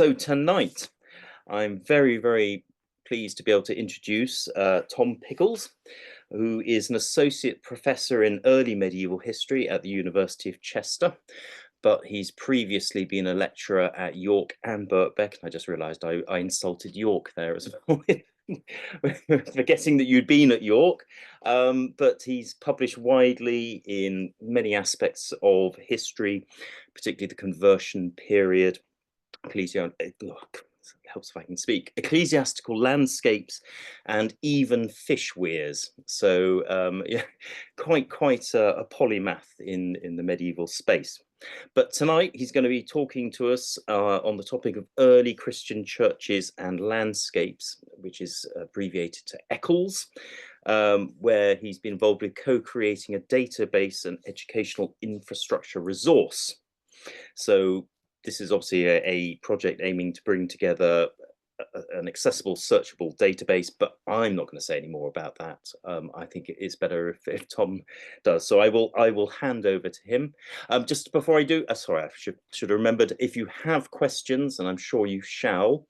So tonight, I'm very pleased to be able to introduce Tom Pickles, who is an associate professor in early medieval history at the University of Chester, but he's previously been a lecturer at York and Birkbeck. And I just realised I insulted York there as well, forgetting that you'd been at York. But he's published widely in many aspects of history, particularly the conversion period, helps if I can speak, ecclesiastical landscapes, and even fish weirs. So yeah, quite a polymath in the medieval space. But tonight he's going to be talking to us on the topic of early Christian churches and landscapes, which is abbreviated to ECCLES, where he's been involved with co-creating a database and educational infrastructure resource. So this is obviously a project aiming to bring together an accessible, searchable database, but I'm not going to say any more about that. I think it is better if Tom does. So I will hand over to him. Just before I do, sorry, I should have remembered, if you have questions, and I'm sure you shall,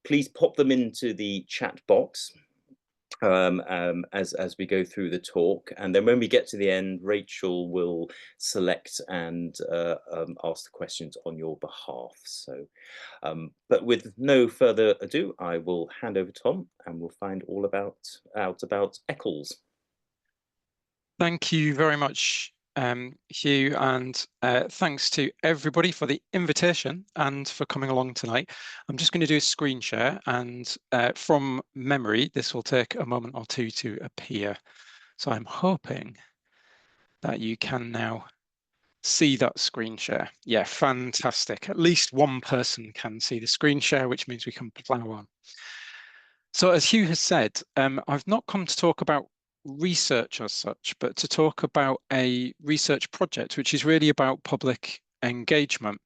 please pop them into the chat box as we go through the talk, and then when we get to the end, Rachel will select and ask the questions on your behalf. So but with no further ado, I will hand over to Tom and we'll find all out about ECCLES. Thank you very much, Hugh, and thanks to everybody for the invitation and for coming along tonight. I'm just going to do a screen share, and from memory, this will take a moment or two to appear. So I'm hoping that you can now see that screen share. Yeah, fantastic. At least one person can see the screen share, which means we can plow on. So as Hugh has said, I've not come to talk about research as such, but to talk about a research project, which is really about public engagement.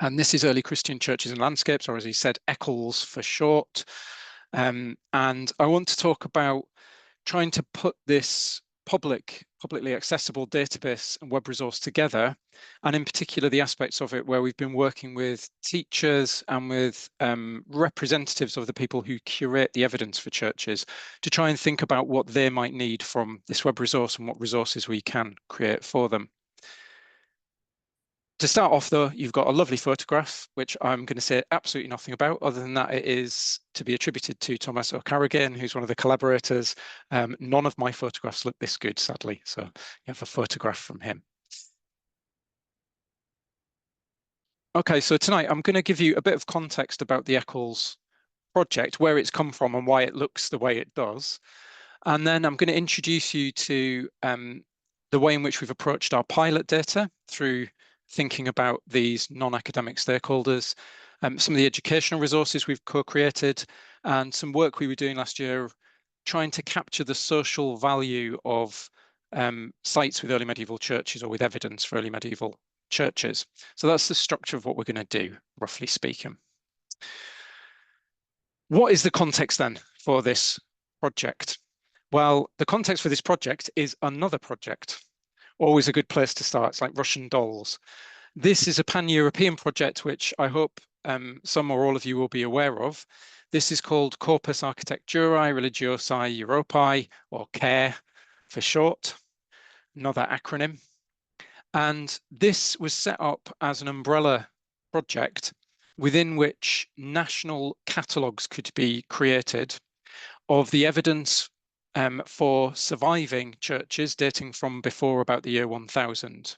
And this is early Christian churches and landscapes, or as he said, ECCLES for short. And I want to talk about trying to put this publicly accessible database and web resource together, and in particular the aspects of it where we've been working with teachers and with representatives of the people who curate the evidence for churches to try and think about what they might need from this web resource and what resources we can create for them. To start off, though, you've got a lovely photograph, which I'm going to say absolutely nothing about, other than that it is to be attributed to Thomas O'Carrigan, who's one of the collaborators. None of my photographs look this good, sadly, so you have a photograph from him. Okay, so tonight I'm going to give you a bit of context about the ECCLES project, where it's come from and why it looks the way it does. And then I'm going to introduce you to the way in which we've approached our pilot data through thinking about these non-academic stakeholders, some of the educational resources we've co-created, and some work we were doing last year trying to capture the social value of sites with early medieval churches or with evidence for early medieval churches. So that's the structure of what we're going to do, roughly speaking. What is the context then for this project? Well, the context for this project is another project. Always a good place to start. It's like Russian dolls. This is a pan-European project, which I hope some or all of you will be aware of. This is called Corpus Architecturae Religiosae Europeae, or CARE for short, another acronym. And this was set up as an umbrella project within which national catalogues could be created of the evidence for surviving churches dating from before about the year 1000.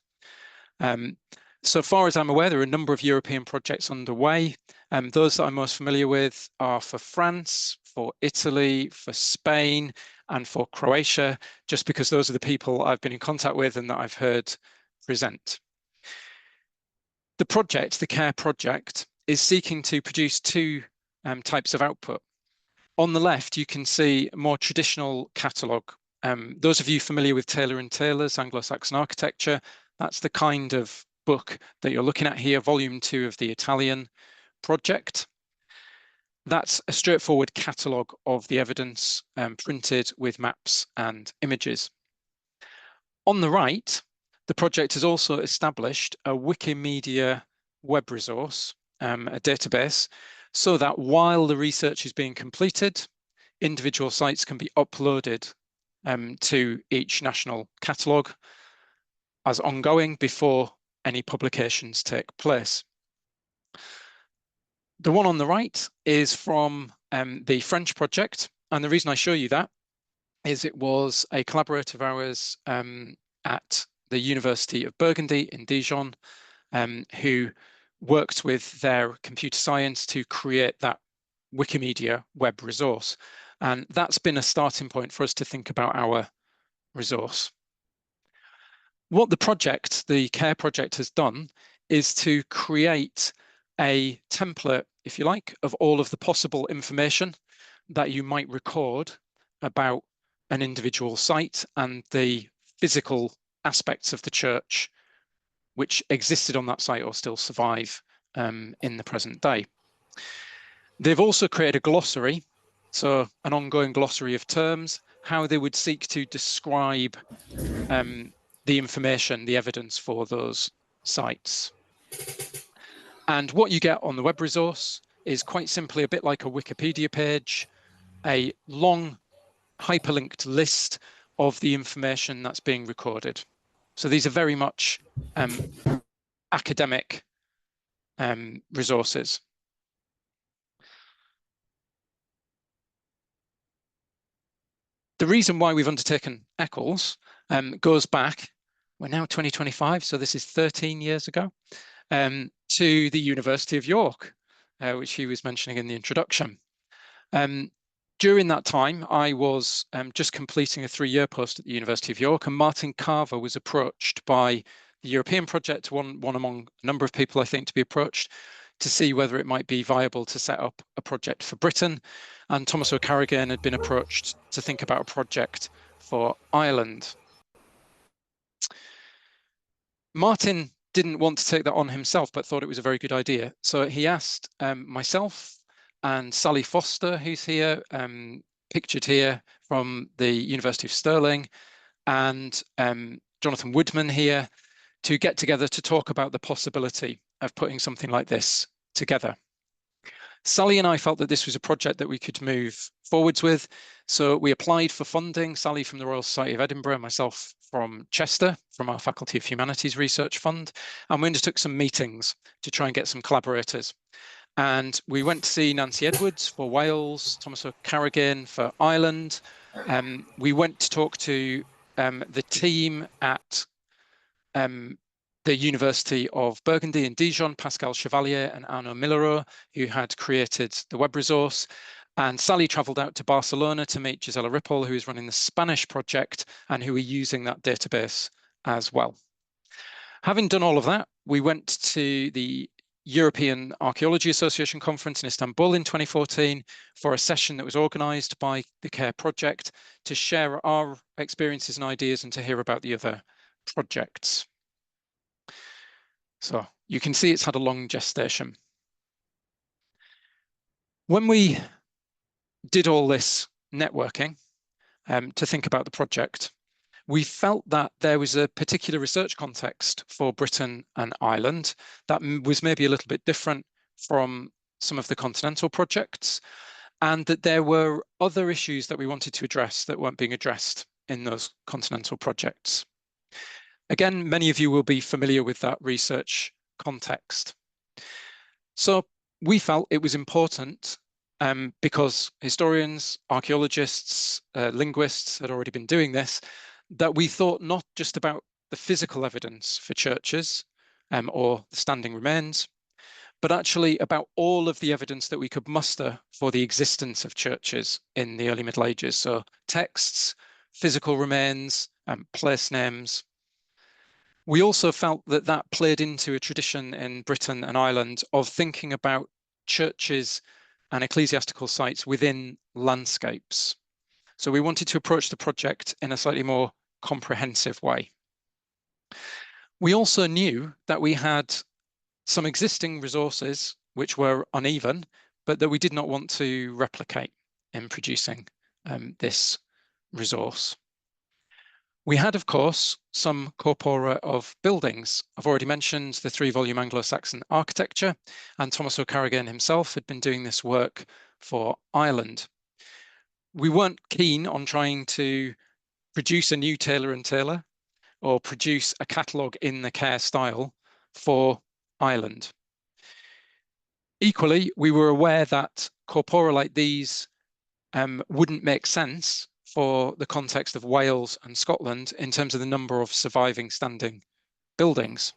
So far as I'm aware, there are a number of European projects underway. Those that I'm most familiar with are for France, for Italy, for Spain, and for Croatia, just because those are the people I've been in contact with and that I've heard present. The project, the CARE project, is seeking to produce two types of output. On the left, you can see a more traditional catalogue. Those of you familiar with Taylor & Taylor's Anglo-Saxon architecture, that's the kind of book that you're looking at here, volume 2 of the Italian project. That's a straightforward catalogue of the evidence printed with maps and images. On the right, the project has also established a Wikimedia web resource a database so that while the research is being completed, individual sites can be uploaded to each national catalogue as ongoing before any publications take place. The one on the right is from the French project, and the reason I show you that is it was a collaborator of ours at the University of Burgundy in Dijon who worked with their computer science to create that Wikimedia web resource. And that's been a starting point for us to think about our resource. What the project, the CARE project, has done is to create a template, if you like, of all of the possible information that you might record about an individual site and the physical aspects of the church which existed on that site or still survive in the present day. They've also created a glossary, so an ongoing glossary of terms, how they would seek to describe the information, the evidence for those sites. And what you get on the web resource is quite simply a bit like a Wikipedia page, a long hyperlinked list of the information that's being recorded. So these are very much academic resources. The reason why we've undertaken ECCLES goes back, we're now 2025, so this is 13 years ago, to the University of York, which he was mentioning in the introduction. During that time, I was just completing a 3-year post at the University of York, and Martin Carver was approached by the European project, one among a number of people, I think, to be approached, to see whether it might be viable to set up a project for Britain. And Thomas O'Carrigan had been approached to think about a project for Ireland. Martin didn't want to take that on himself, but thought it was a very good idea. So he asked myself and Sally Foster, who's here, pictured here from the University of Stirling, and Jonathan Woodman here, to get together to talk about the possibility of putting something like this together. Sally and I felt that this was a project that we could move forwards with, so we applied for funding, Sally from the Royal Society of Edinburgh, myself from Chester, from our Faculty of Humanities Research Fund, and we undertook some meetings to try and get some collaborators. And we went to see Nancy Edwards for Wales, Thomas O'Carrigan for Ireland. We went to talk to the team at the University of Burgundy in Dijon, Pascal Chevalier and Arnaud Millereau, who had created the web resource. And Sally travelled out to Barcelona to meet Gisela Ripoll, who is running the Spanish project and who are using that database as well. Having done all of that, we went to the European Archaeology Association conference in Istanbul in 2014 for a session that was organised by the CARE project to share our experiences and ideas and to hear about the other projects. So you can see it's had a long gestation. When we did all this networking to think about the project, we felt that there was a particular research context for Britain and Ireland that was maybe a little bit different from some of the continental projects, and that there were other issues that we wanted to address that weren't being addressed in those continental projects. Again, many of you will be familiar with that research context. So we felt it was important because historians, archaeologists, linguists had already been doing this, that we thought not just about the physical evidence for churches or the standing remains, but actually about all of the evidence that we could muster for the existence of churches in the early Middle Ages. So texts, physical remains, place names. We also felt that that played into a tradition in Britain and Ireland of thinking about churches and ecclesiastical sites within landscapes. So we wanted to approach the project in a slightly more comprehensive way. We also knew that we had some existing resources which were uneven, but that we did not want to replicate in producing this resource. We had, of course, some corpora of buildings. I've already mentioned the 3-volume Anglo-Saxon architecture, and Thomas O'Carrigan himself had been doing this work for Ireland. We weren't keen on trying to produce a new Taylor and Taylor or produce a catalogue in the Kerr style for Ireland. Equally, we were aware that corpora like these wouldn't make sense for the context of Wales and Scotland in terms of the number of surviving standing buildings.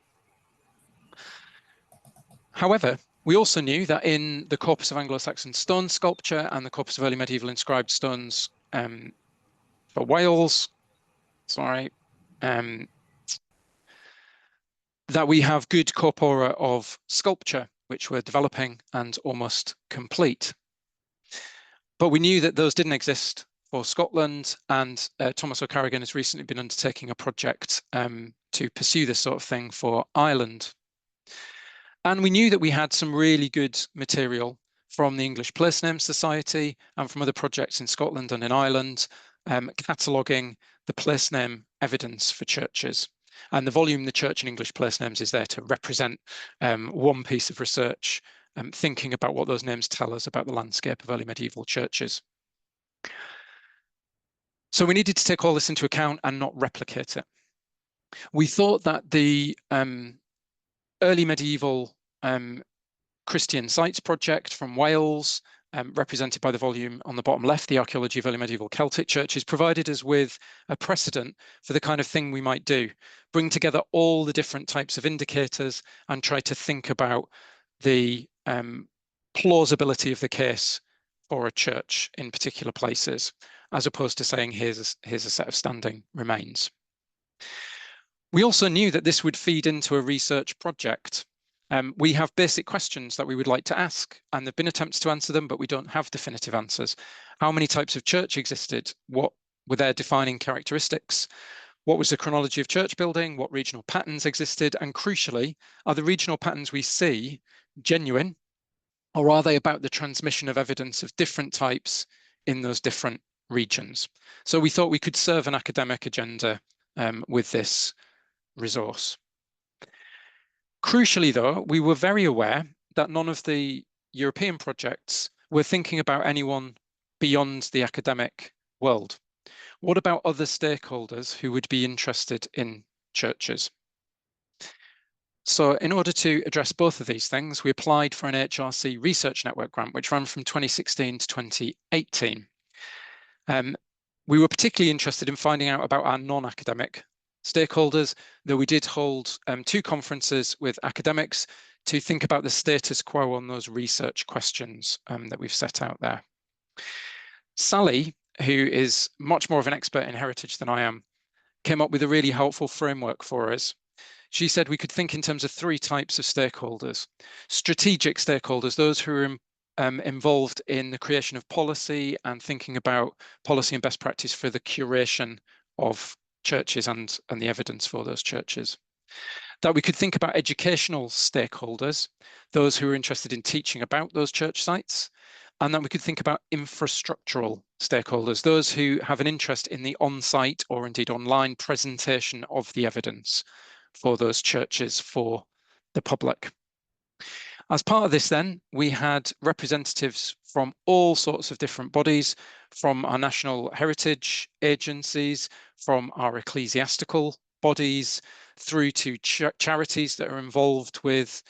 However, we also knew that in the corpus of Anglo-Saxon stone sculpture and the corpus of early medieval inscribed stones for Wales, that we have good corpora of sculpture, which were developing and almost complete. But we knew that those didn't exist for Scotland, and Thomas O'Carrigan has recently been undertaking a project to pursue this sort of thing for Ireland. And we knew that we had some really good material from the English Place Name Society and from other projects in Scotland and in Ireland, cataloguing the place name evidence for churches. And the volume, The Church and English Place Names, is there to represent one piece of research, thinking about what those names tell us about the landscape of early medieval churches. So we needed to take all this into account and not replicate it. We thought that the early medieval Christian Sites project from Wales, represented by the volume on the bottom left, The Archaeology of Early Medieval Celtic Churches, provided us with a precedent for the kind of thing we might do. Bring together all the different types of indicators and try to think about the plausibility of the case for a church in particular places, as opposed to saying, here's a set of standing remains. We also knew that this would feed into a research project. We have basic questions that we would like to ask, and there have been attempts to answer them, but we don't have definitive answers. How many types of church existed? What were their defining characteristics? What was the chronology of church building? What regional patterns existed? And crucially, are the regional patterns we see genuine, or are they about the transmission of evidence of different types in those different regions? So we thought we could serve an academic agenda with this resource. Crucially, though, we were very aware that none of the European projects were thinking about anyone beyond the academic world. What about other stakeholders who would be interested in churches? So in order to address both of these things, we applied for an AHRC Research Network grant, which ran from 2016 to 2018. We were particularly interested in finding out about our non-academic stakeholders, though we did hold 2 conferences with academics to think about the status quo on those research questions that we've set out there. Sally, who is much more of an expert in heritage than I am, came up with a really helpful framework for us. She said we could think in terms of 3 types of stakeholders. Strategic stakeholders, those who are involved in the creation of policy and thinking about policy and best practice for the curation of churches and the evidence for those churches. That we could think about educational stakeholders, those who are interested in teaching about those church sites, and that we could think about infrastructural stakeholders, those who have an interest in the on-site or indeed online presentation of the evidence for those churches for the public. As part of this then, we had representatives from all sorts of different bodies, from our national heritage agencies, from our ecclesiastical bodies, through to charities that are involved with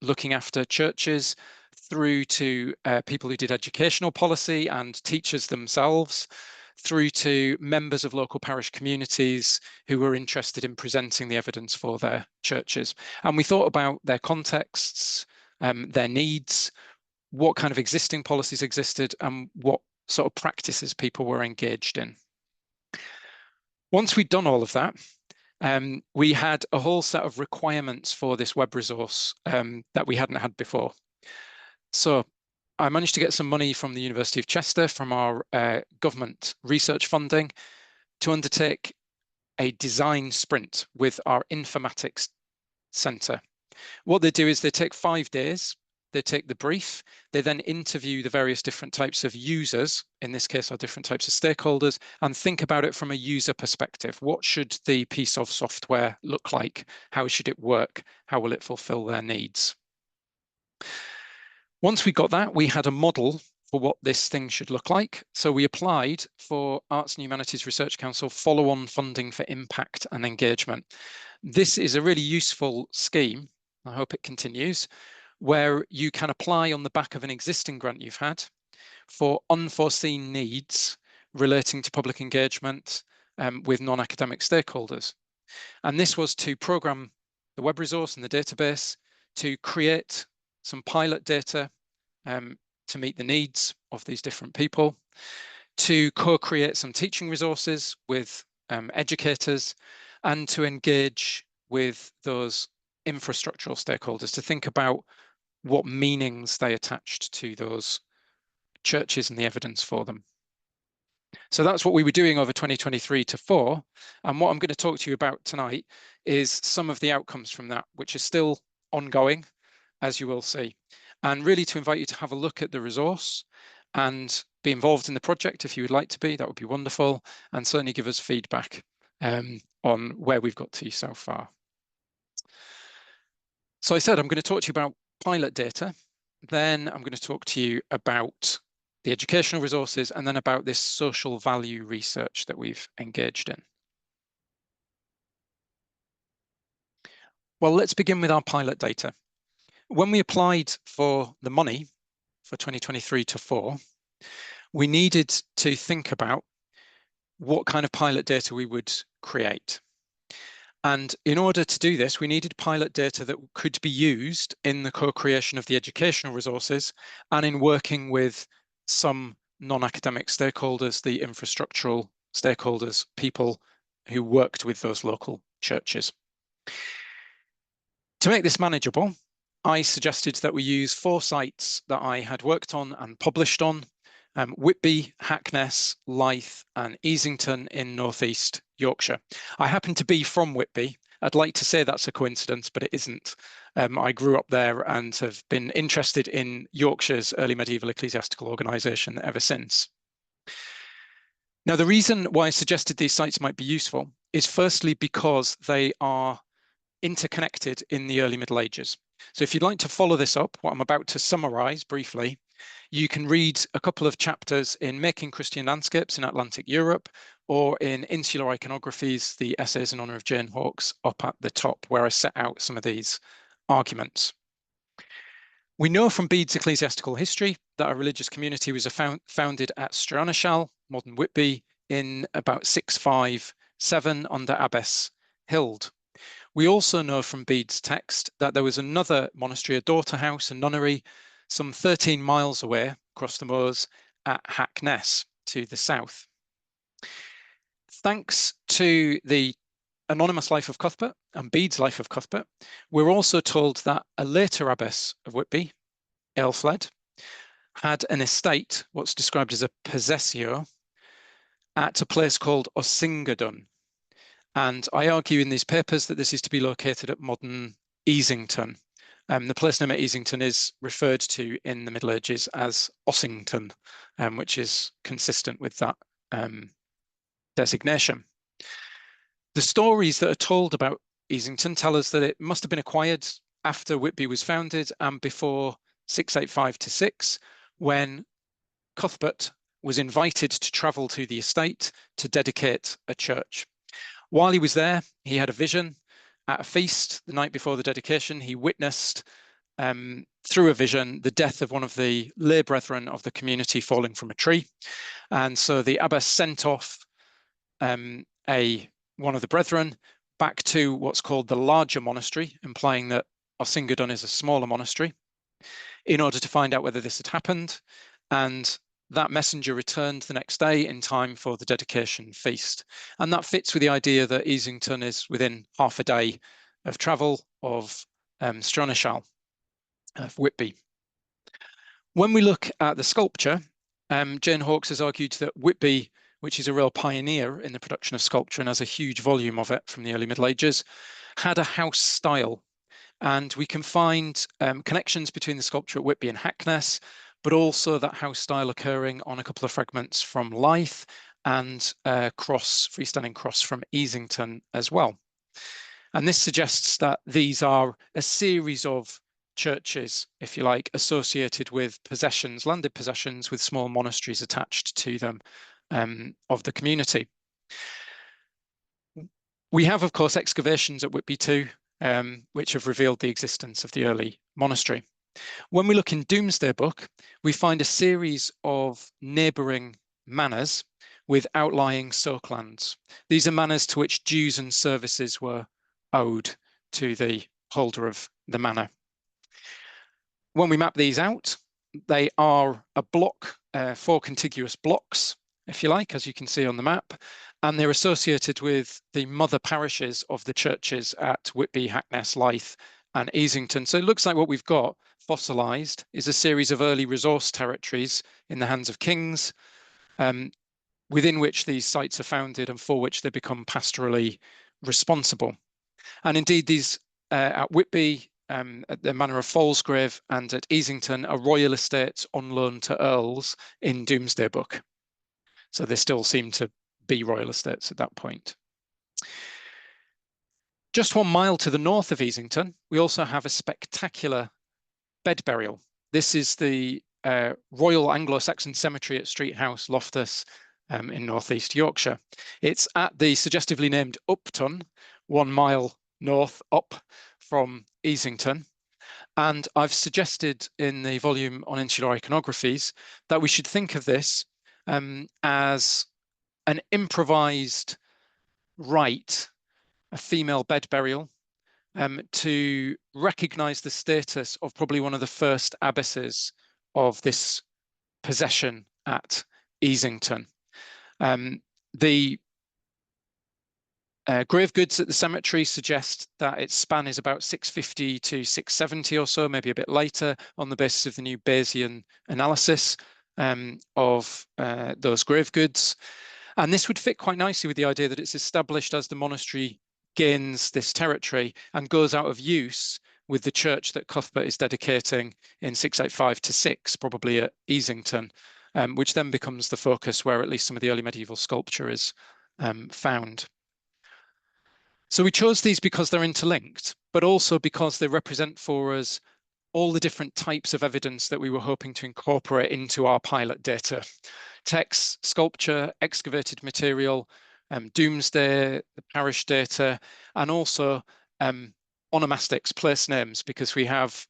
looking after churches, through to people who did educational policy and teachers themselves, through to members of local parish communities who were interested in presenting the evidence for their churches. And we thought about their contexts, their needs, what kind of existing policies existed, and what sort of practices people were engaged in. Once we'd done all of that, we had a whole set of requirements for this web resource that we hadn't had before. So I managed to get some money from the University of Chester, from our government research funding, to undertake a design sprint with our informatics centre. What they do is they take 5 days they take the brief, they then interview the various different types of users, in this case, our different types of stakeholders, and think about it from a user perspective. What should the piece of software look like? How should it work? How will it fulfill their needs? Once we got that, we had a model for what this thing should look like. So we applied for Arts and Humanities Research Council follow-on funding for impact and engagement. This is a really useful scheme, I hope it continues, where you can apply on the back of an existing grant you've had for unforeseen needs relating to public engagement with non-academic stakeholders. And this was to program the web resource and the database, to create some pilot data to meet the needs of these different people, to co-create some teaching resources with educators, and to engage with those infrastructural stakeholders to think about what meanings they attached to those churches and the evidence for them. So that's what we were doing over 2023 to 4. And what I'm going to talk to you about tonight is some of the outcomes from that, which is still ongoing, as you will see. And really to invite you to have a look at the resource and be involved in the project if you would like to be, that would be wonderful. And certainly give us feedback on where we've got to so far. So I said I'm going to talk to you about pilot data. Then I'm going to talk to you about the educational resources and then about this social value research that we've engaged in. Well, let's begin with our pilot data. When we applied for the money for 2023 to 4, we needed to think about what kind of pilot data we would create. And in order to do this, we needed pilot data that could be used in the co-creation of the educational resources and in working with some non-academic stakeholders, the infrastructural stakeholders, people who worked with those local churches. To make this manageable, I suggested that we use 4 sites that I had worked on and published on, Whitby, Hackness, Lyth and Easington in northeast Yorkshire. I happen to be from Whitby. I'd like to say that's a coincidence, but it isn't. I grew up there and have been interested in Yorkshire's early medieval ecclesiastical organisation ever since. Now, the reason why I suggested these sites might be useful is firstly because they are interconnected in the early Middle Ages. So if you'd like to follow this up, what I'm about to summarise briefly, you can read a couple of chapters in Making Christian Landscapes in Atlantic Europe or in Insular Iconographies, the essays in honour of Jane Hawkes up at the top, where I set out some of these arguments. We know from Bede's ecclesiastical history that a religious community was founded at Stranaschal, modern Whitby, in about 657 under Abbess Hild. We also know from Bede's text that there was another monastery, a daughter house, a nunnery, some 13 miles away across the moors at Hackness to the south. Thanks to the anonymous life of Cuthbert and Bede's life of Cuthbert, we're also told that a later abbess of Whitby, Aelfled, had an estate, what's described as a possessio, at a place called Osingadun. And I argue in these papers that this is to be located at modern Easington. The place name at Easington is referred to in the Middle Ages as Ossington, which is consistent with that designation. The stories that are told about Easington tell us that it must have been acquired after Whitby was founded and before 685 to 6, when Cuthbert was invited to travel to the estate to dedicate a church. While he was there, he had a vision. At a feast the night before the dedication, he witnessed through a vision the death of one of the lay brethren of the community falling from a tree. And so the abbess sent off one of the brethren back to what's called the larger monastery, implying that Osingadun is a smaller monastery, in order to find out whether this had happened. And that messenger returned the next day in time for the dedication feast. And that fits with the idea that Easington is within half a day of travel of Stranaschal, of Whitby. When we look at the sculpture, Jane Hawkes has argued that Whitby, which is a real pioneer in the production of sculpture and has a huge volume of it from the early Middle Ages, had a house style. And we can find connections between the sculpture at Whitby and Hackness, but also that house style occurring on a couple of fragments from Lythe and freestanding cross from Easington as well. And this suggests that these are a series of churches, if you like, associated with possessions, landed possessions with small monasteries attached to them of the community. We have, of course, excavations at Whitby too, which have revealed the existence of the early monastery. When we look in Domesday Book, we find a series of neighbouring manors with outlying soaklands. These are manors to which dues and services were owed to the holder of the manor. When we map these out, they are a block, 4 contiguous blocks, if you like, as you can see on the map, and they're associated with the mother parishes of the churches at Whitby, Hackness, Lythe and Easington. So it looks like what we've got fossilised is a series of early resource territories in the hands of kings, within which these sites are founded and for which they become pastorally responsible. And indeed, these at Whitby, at the manor of Falsgrave, and at Easington are royal estates on loan to earls in Domesday Book. So they still seem to be royal estates at that point. Just 1 mile to the north of Easington, we also have a spectacular bed burial. This is the Royal Anglo-Saxon Cemetery at Street House, Loftus, in northeast Yorkshire. It's at the suggestively named Upton, 1 mile north up from Easington. And I've suggested in the volume on insular iconographies that we should think of this as an improvised rite, a female bed burial, to recognise the status of probably one of the first abbesses of this possession at Easington. The grave goods at the cemetery suggest that its span is about 650 to 670 or so, maybe a bit later, on the basis of the new Bayesian analysis of those grave goods. And this would fit quite nicely with the idea that it's established as the monastery gains this territory and goes out of use with the church that Cuthbert is dedicating in 685 to 6, probably at Easington, which then becomes the focus where at least some of the early medieval sculpture is found. So we chose these because they're interlinked, but also because they represent for us all the different types of evidence that we were hoping to incorporate into our pilot data. Text, sculpture, excavated material, Domesday, the parish data, and also onomastics, place names, because we have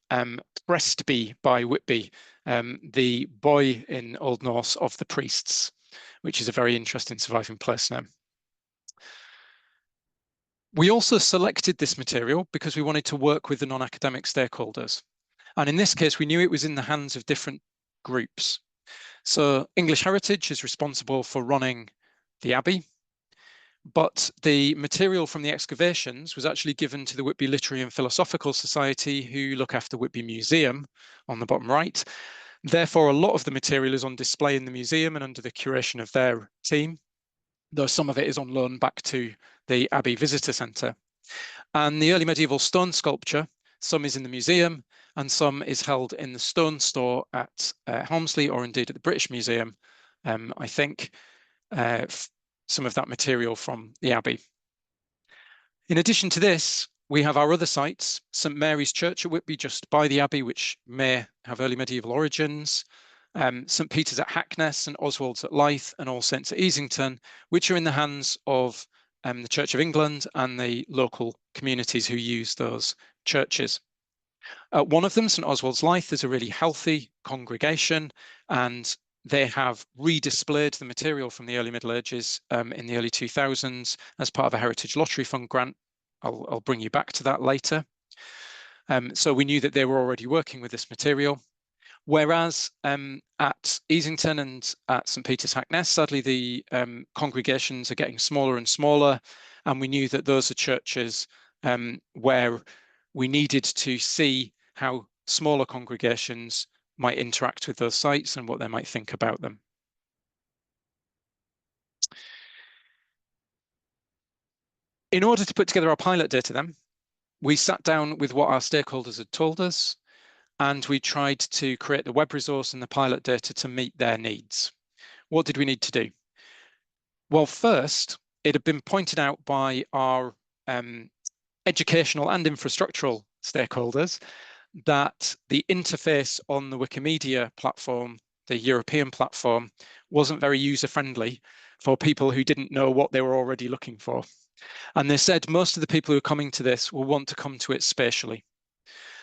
Prestby by Whitby, the boy in Old Norse of the priests, which is a very interesting surviving place name. We also selected this material because we wanted to work with the non-academic stakeholders. And in this case, we knew it was in the hands of different groups. So English Heritage is responsible for running the Abbey, but the material from the excavations was actually given to the Whitby Literary and Philosophical Society, who look after Whitby Museum on the bottom right. Therefore, a lot of the material is on display in the museum and under the curation of their team, though some of it is on loan back to the Abbey Visitor Centre. And the early medieval stone sculpture, some is in the museum and some is held in the stone store at Helmsley, or indeed at the British Museum, I think, some of that material from the Abbey. In addition to this, we have our other sites, St Mary's Church at Whitby, just by the Abbey, which may have early medieval origins, St Peter's at Hackness, St Oswald's at Lythe, and All Saints at Easington, which are in the hands of the Church of England and the local communities who use those churches. One of them, St Oswald's Lythe, is a really healthy congregation, and they have redisplayed the material from the early Middle Ages in the early 2000s as part of a Heritage Lottery Fund grant. I'll bring you back to that later. So we knew that they were already working with this material. Whereas at Easington and at St Peter's Hackness, sadly, the congregations are getting smaller and smaller, and we knew that those are churches where we needed to see how smaller congregations might interact with those sites and what they might think about them. In order to put together our pilot data then, we sat down with what our stakeholders had told us, and we tried to create the web resource and the pilot data to meet their needs. What did we need to do? Well, first, it had been pointed out by our educational and infrastructural stakeholders that the interface on the Wikimedia platform, the European platform, wasn't very user-friendly for people who didn't know what they were already looking for. And they said most of the people who are coming to this will want to come to it spatially.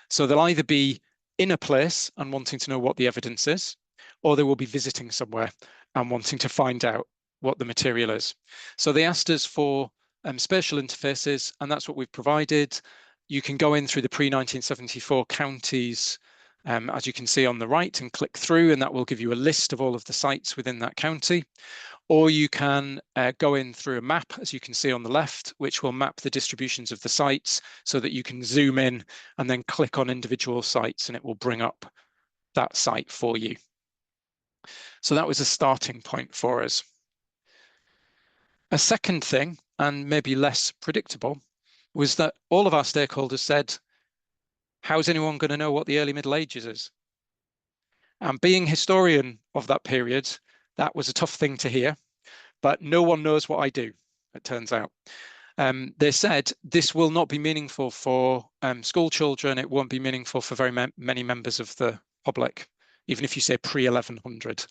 So they'll either be in a place and wanting to know what the evidence is, or they will be visiting somewhere and wanting to find out what the material is. So they asked us for spatial interfaces, and that's what we've provided. You can go in through the pre-1974 counties, as you can see on the right, and click through, and that will give you a list of all of the sites within that county. Or you can go in through a map, as you can see on the left, which will map the distributions of the sites so that you can zoom in and then click on individual sites and it will bring up that site for you. So that was a starting point for us. A second thing, and maybe less predictable, was that all of our stakeholders said, how's anyone going to know what the early Middle Ages is? And being historian of that period, that was a tough thing to hear. But no one knows what I do, it turns out. They said this will not be meaningful for school children. It won't be meaningful for very many members of the public, even if you say pre-1100.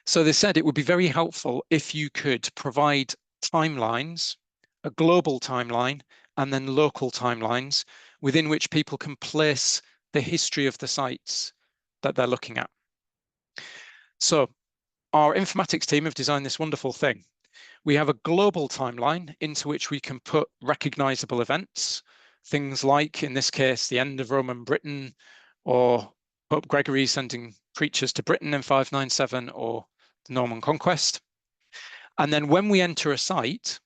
So they said it would be very helpful if you could provide timelines, a global timeline, and then local timelines within which people can place the history of the sites that they're looking at. So our informatics team have designed this wonderful thing. We have a global timeline into which we can put recognizable events, things like, in this case, the end of Roman Britain, or Pope Gregory sending preachers to Britain in 597, or the Norman Conquest. And then when we enter a site,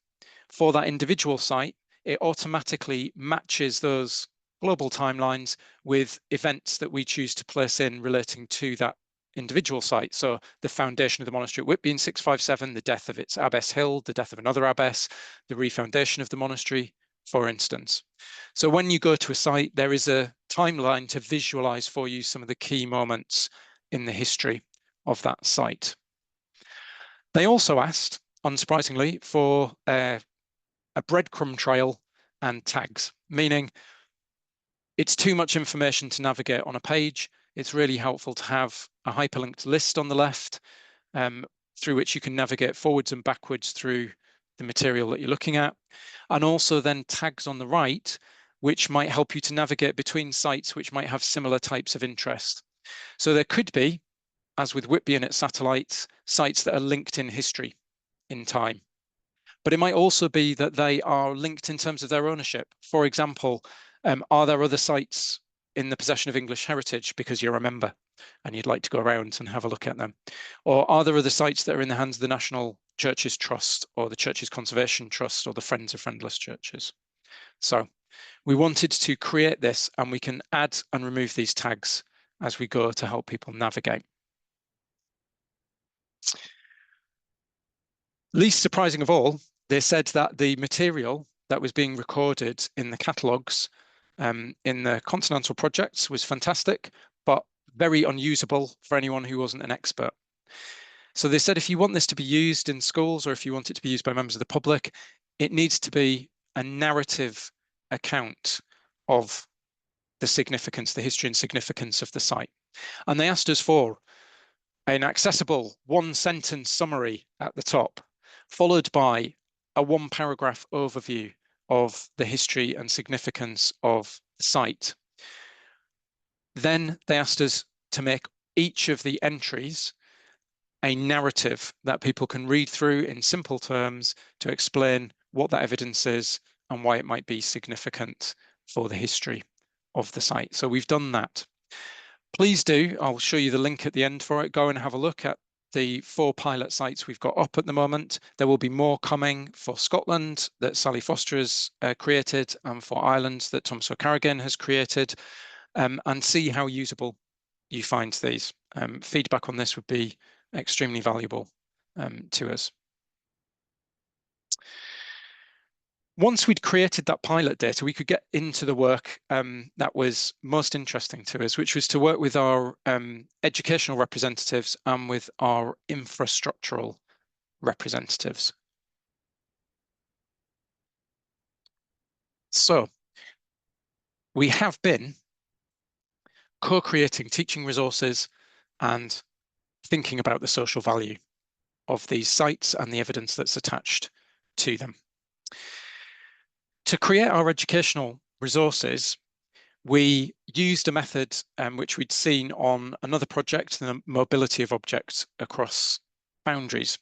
for that individual site, it automatically matches those global timelines with events that we choose to place in relating to that individual site. So the foundation of the monastery at Whitby in 657, the death of its abbess Hild, the death of another abbess, the refoundation of the monastery, for instance. So when you go to a site, there is a timeline to visualize for you some of the key moments in the history of that site. They also asked, unsurprisingly, for a breadcrumb trail and tags, meaning it's too much information to navigate on a page. It's really helpful to have a hyperlinked list on the left through which you can navigate forwards and backwards through the material that you're looking at. And also then tags on the right, which might help you to navigate between sites which might have similar types of interest. So there could be, as with Whitby and its satellites, sites that are linked in history, in time. But it might also be that they are linked in terms of their ownership. For example, are there other sites in the possession of English heritage because you're a member and you'd like to go around and have a look at them? Or are there other sites that are in the hands of the National Churches Trust or the Churches Conservation Trust or the Friends of Friendless Churches? So we wanted to create this, and we can add and remove these tags as we go to help people navigate. Least surprising of all, they said that the material that was being recorded in the catalogues in the continental projects was fantastic, but very unusable for anyone who wasn't an expert. So they said if you want this to be used in schools, or if you want it to be used by members of the public, it needs to be a narrative account of the significance, the history and significance of the site. And they asked us for an accessible one-sentence summary at the top, followed by a one-paragraph overview of the history and significance of the site. Then they asked us to make each of the entries a narrative that people can read through in simple terms to explain what that evidence is and why it might be significant for the history of the site. So we've done that. Please do, I'll show you the link at the end for it. Go and have a look at the 4 pilot sites we've got up at the moment. There will be more coming for Scotland that Sally Foster has created, and for Ireland that Thomas O'Carrigan has created, and see how usable you find these. Feedback on this would be extremely valuable to us. Once we'd created that pilot data, we could get into the work that was most interesting to us, which was to work with our educational representatives and with our infrastructural representatives. So we have been co-creating teaching resources and thinking about the social value of these sites and the evidence that's attached to them. To create our educational resources, we used a method which we'd seen on another project, the mobility of objects across boundaries.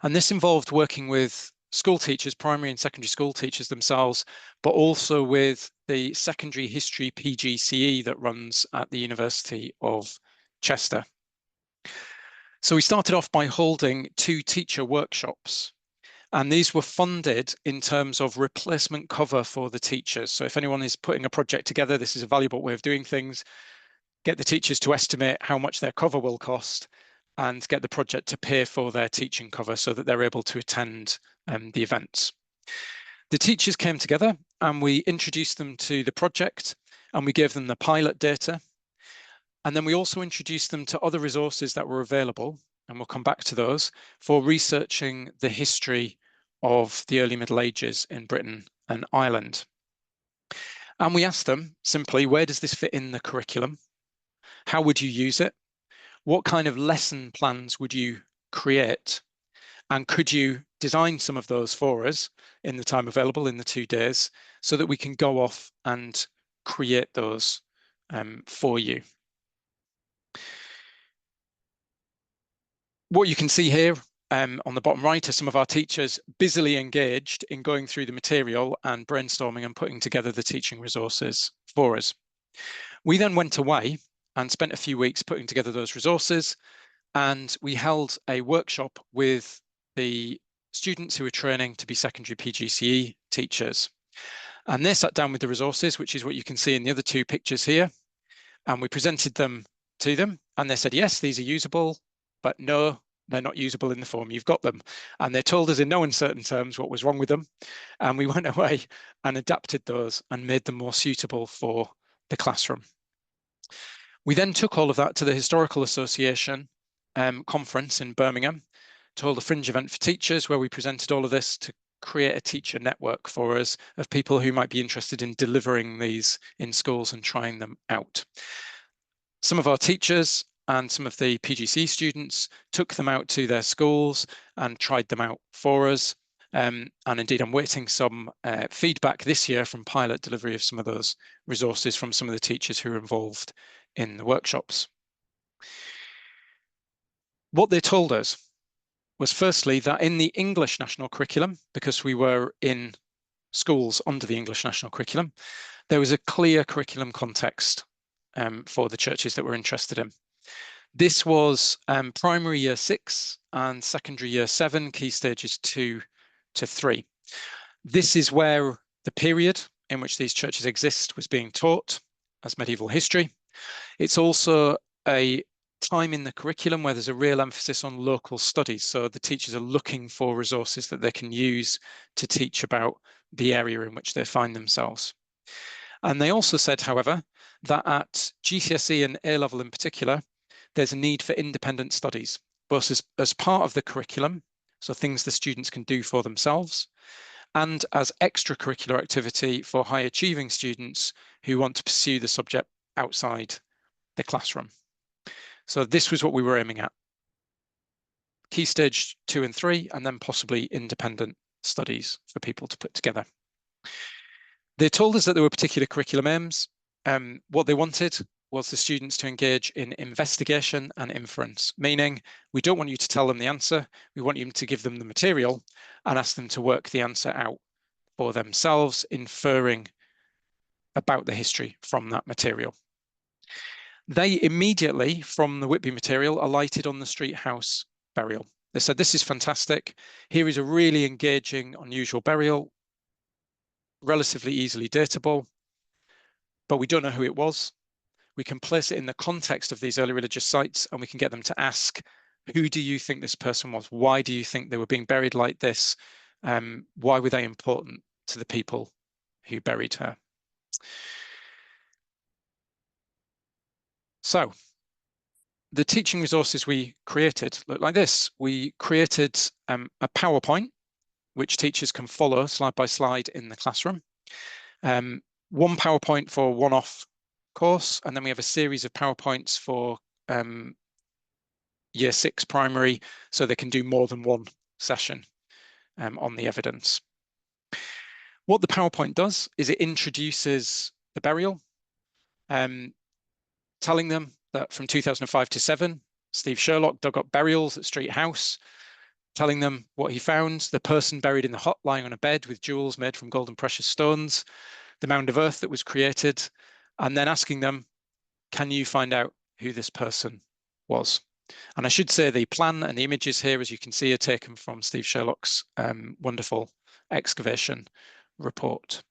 And this involved working with school teachers, primary and secondary school teachers themselves, but also with the secondary history PGCE that runs at the University of Chester. So we started off by holding 2 teacher workshops, and these were funded in terms of replacement cover for the teachers. So if anyone is putting a project together, this is a valuable way of doing things. Get the teachers to estimate how much their cover will cost and get the project to pay for their teaching cover so that they're able to attend the events. The teachers came together and we introduced them to the project and we gave them the pilot data. And then we also introduced them to other resources that were available, and we'll come back to those, for researching the history of the early Middle Ages in Britain and Ireland. And we asked them simply, where does this fit in the curriculum? How would you use it? What kind of lesson plans would you create? And could you design some of those for us in the time available in the 2 days so that we can go off and create those for you? What you can see here on the bottom right are some of our teachers busily engaged in going through the material and brainstorming and putting together the teaching resources for us. We then went away and spent a few weeks putting together those resources, and we held a workshop with the students who were training to be secondary PGCE teachers. And they sat down with the resources, which is what you can see in the other 2 pictures here, and we presented them to them, and they said, yes, these are usable, but no, they're not usable in the form you've got them. And they told us in no uncertain terms what was wrong with them. And we went away and adapted those and made them more suitable for the classroom. We then took all of that to the Historical Association conference in Birmingham to hold a fringe event for teachers where we presented all of this to create a teacher network for us of people who might be interested in delivering these in schools and trying them out. Some of our teachers and some of the PGC students took them out to their schools and tried them out for us. And indeed, I'm waiting some feedback this year from pilot delivery of some of those resources from some of the teachers who are involved in the workshops. What they told us was firstly that in the English national curriculum, because we were in schools under the English national curriculum, there was a clear curriculum context for the churches that we're interested in. This was primary year 6 and secondary year 7, key stages 2 to 3. This is where the period in which these churches exist was being taught as medieval history. It's also a time in the curriculum where there's a real emphasis on local studies. So the teachers are looking for resources that they can use to teach about the area in which they find themselves. And they also said, however, that at GCSE and A-level in particular, there's a need for independent studies, both as part of the curriculum, so things the students can do for themselves, and as extracurricular activity for high achieving students who want to pursue the subject outside the classroom. So this was what we were aiming at. Key stage 2 and 3, and then possibly independent studies for people to put together. They told us that there were particular curriculum aims. What they wanted was the students to engage in investigation and inference, meaning we don't want you to tell them the answer, we want you to give them the material and ask them to work the answer out for themselves, inferring about the history from that material. They immediately, from the Whitby material, alighted on the Street House burial. They said, this is fantastic. Here is a really engaging, unusual burial, relatively easily datable, but we don't know who it was. We can place it in the context of these early religious sites and we can get them to ask, who do you think this person was? Why do you think they were being buried like this? Why were they important to the people who buried her. So the teaching resources we created look like this. We created a PowerPoint, which teachers can follow slide by slide in the classroom. One PowerPoint for one-off course, and then we have a series of PowerPoints for Year 6 primary, so they can do more than one session on the evidence. What the PowerPoint does is it introduces the burial, telling them that from 2005 to 7, Steve Sherlock dug up burials at Street House, telling them what he found, the person buried in the hut lying on a bed with jewels made from gold and precious stones, the mound of earth that was created, and then asking them, can you find out who this person was? And I should say the plan and the images here, as you can see, are taken from Steve Sherlock's wonderful excavation report.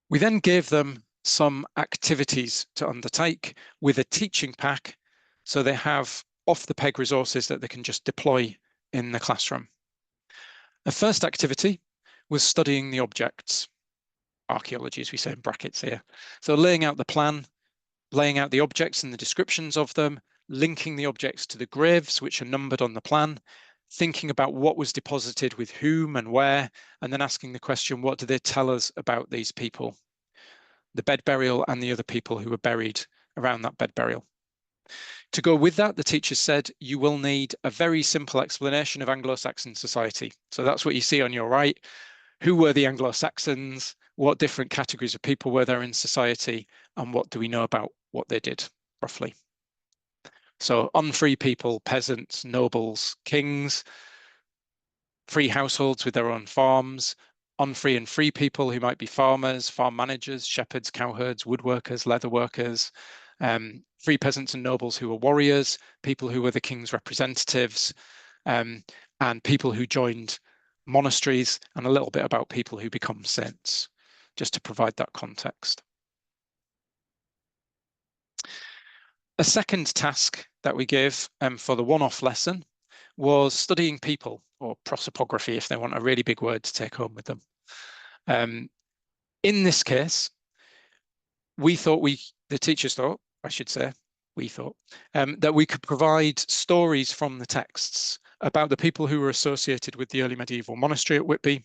We then gave them some activities to undertake with a teaching pack, so they have off-the-peg resources that they can just deploy in the classroom. The first activity was studying the objects, archaeology as we say in brackets here. So laying out the plan, laying out the objects and the descriptions of them, linking the objects to the graves which are numbered on the plan, thinking about what was deposited with whom and where, and then asking the question, what do they tell us about these people? The bed burial and the other people who were buried around that bed burial. To go with that, the teachers said, you will need a very simple explanation of Anglo-Saxon society. So that's what you see on your right. Who were the Anglo-Saxons? What different categories of people were there in society? And what do we know about what they did, roughly? So unfree people, peasants, nobles, kings, free households with their own farms, unfree and free people who might be farmers, farm managers, shepherds, cowherds, woodworkers, leather workers, free peasants and nobles who were warriors, people who were the king's representatives, and people who joined monasteries, and a little bit about people who become saints, just to provide that context. A second task that we gave for the one-off lesson was studying people, or prosopography, if they want a really big word to take home with them. In this case, the teachers thought, I should say, we thought, that we could provide stories from the texts about the people who were associated with the early medieval monastery at Whitby,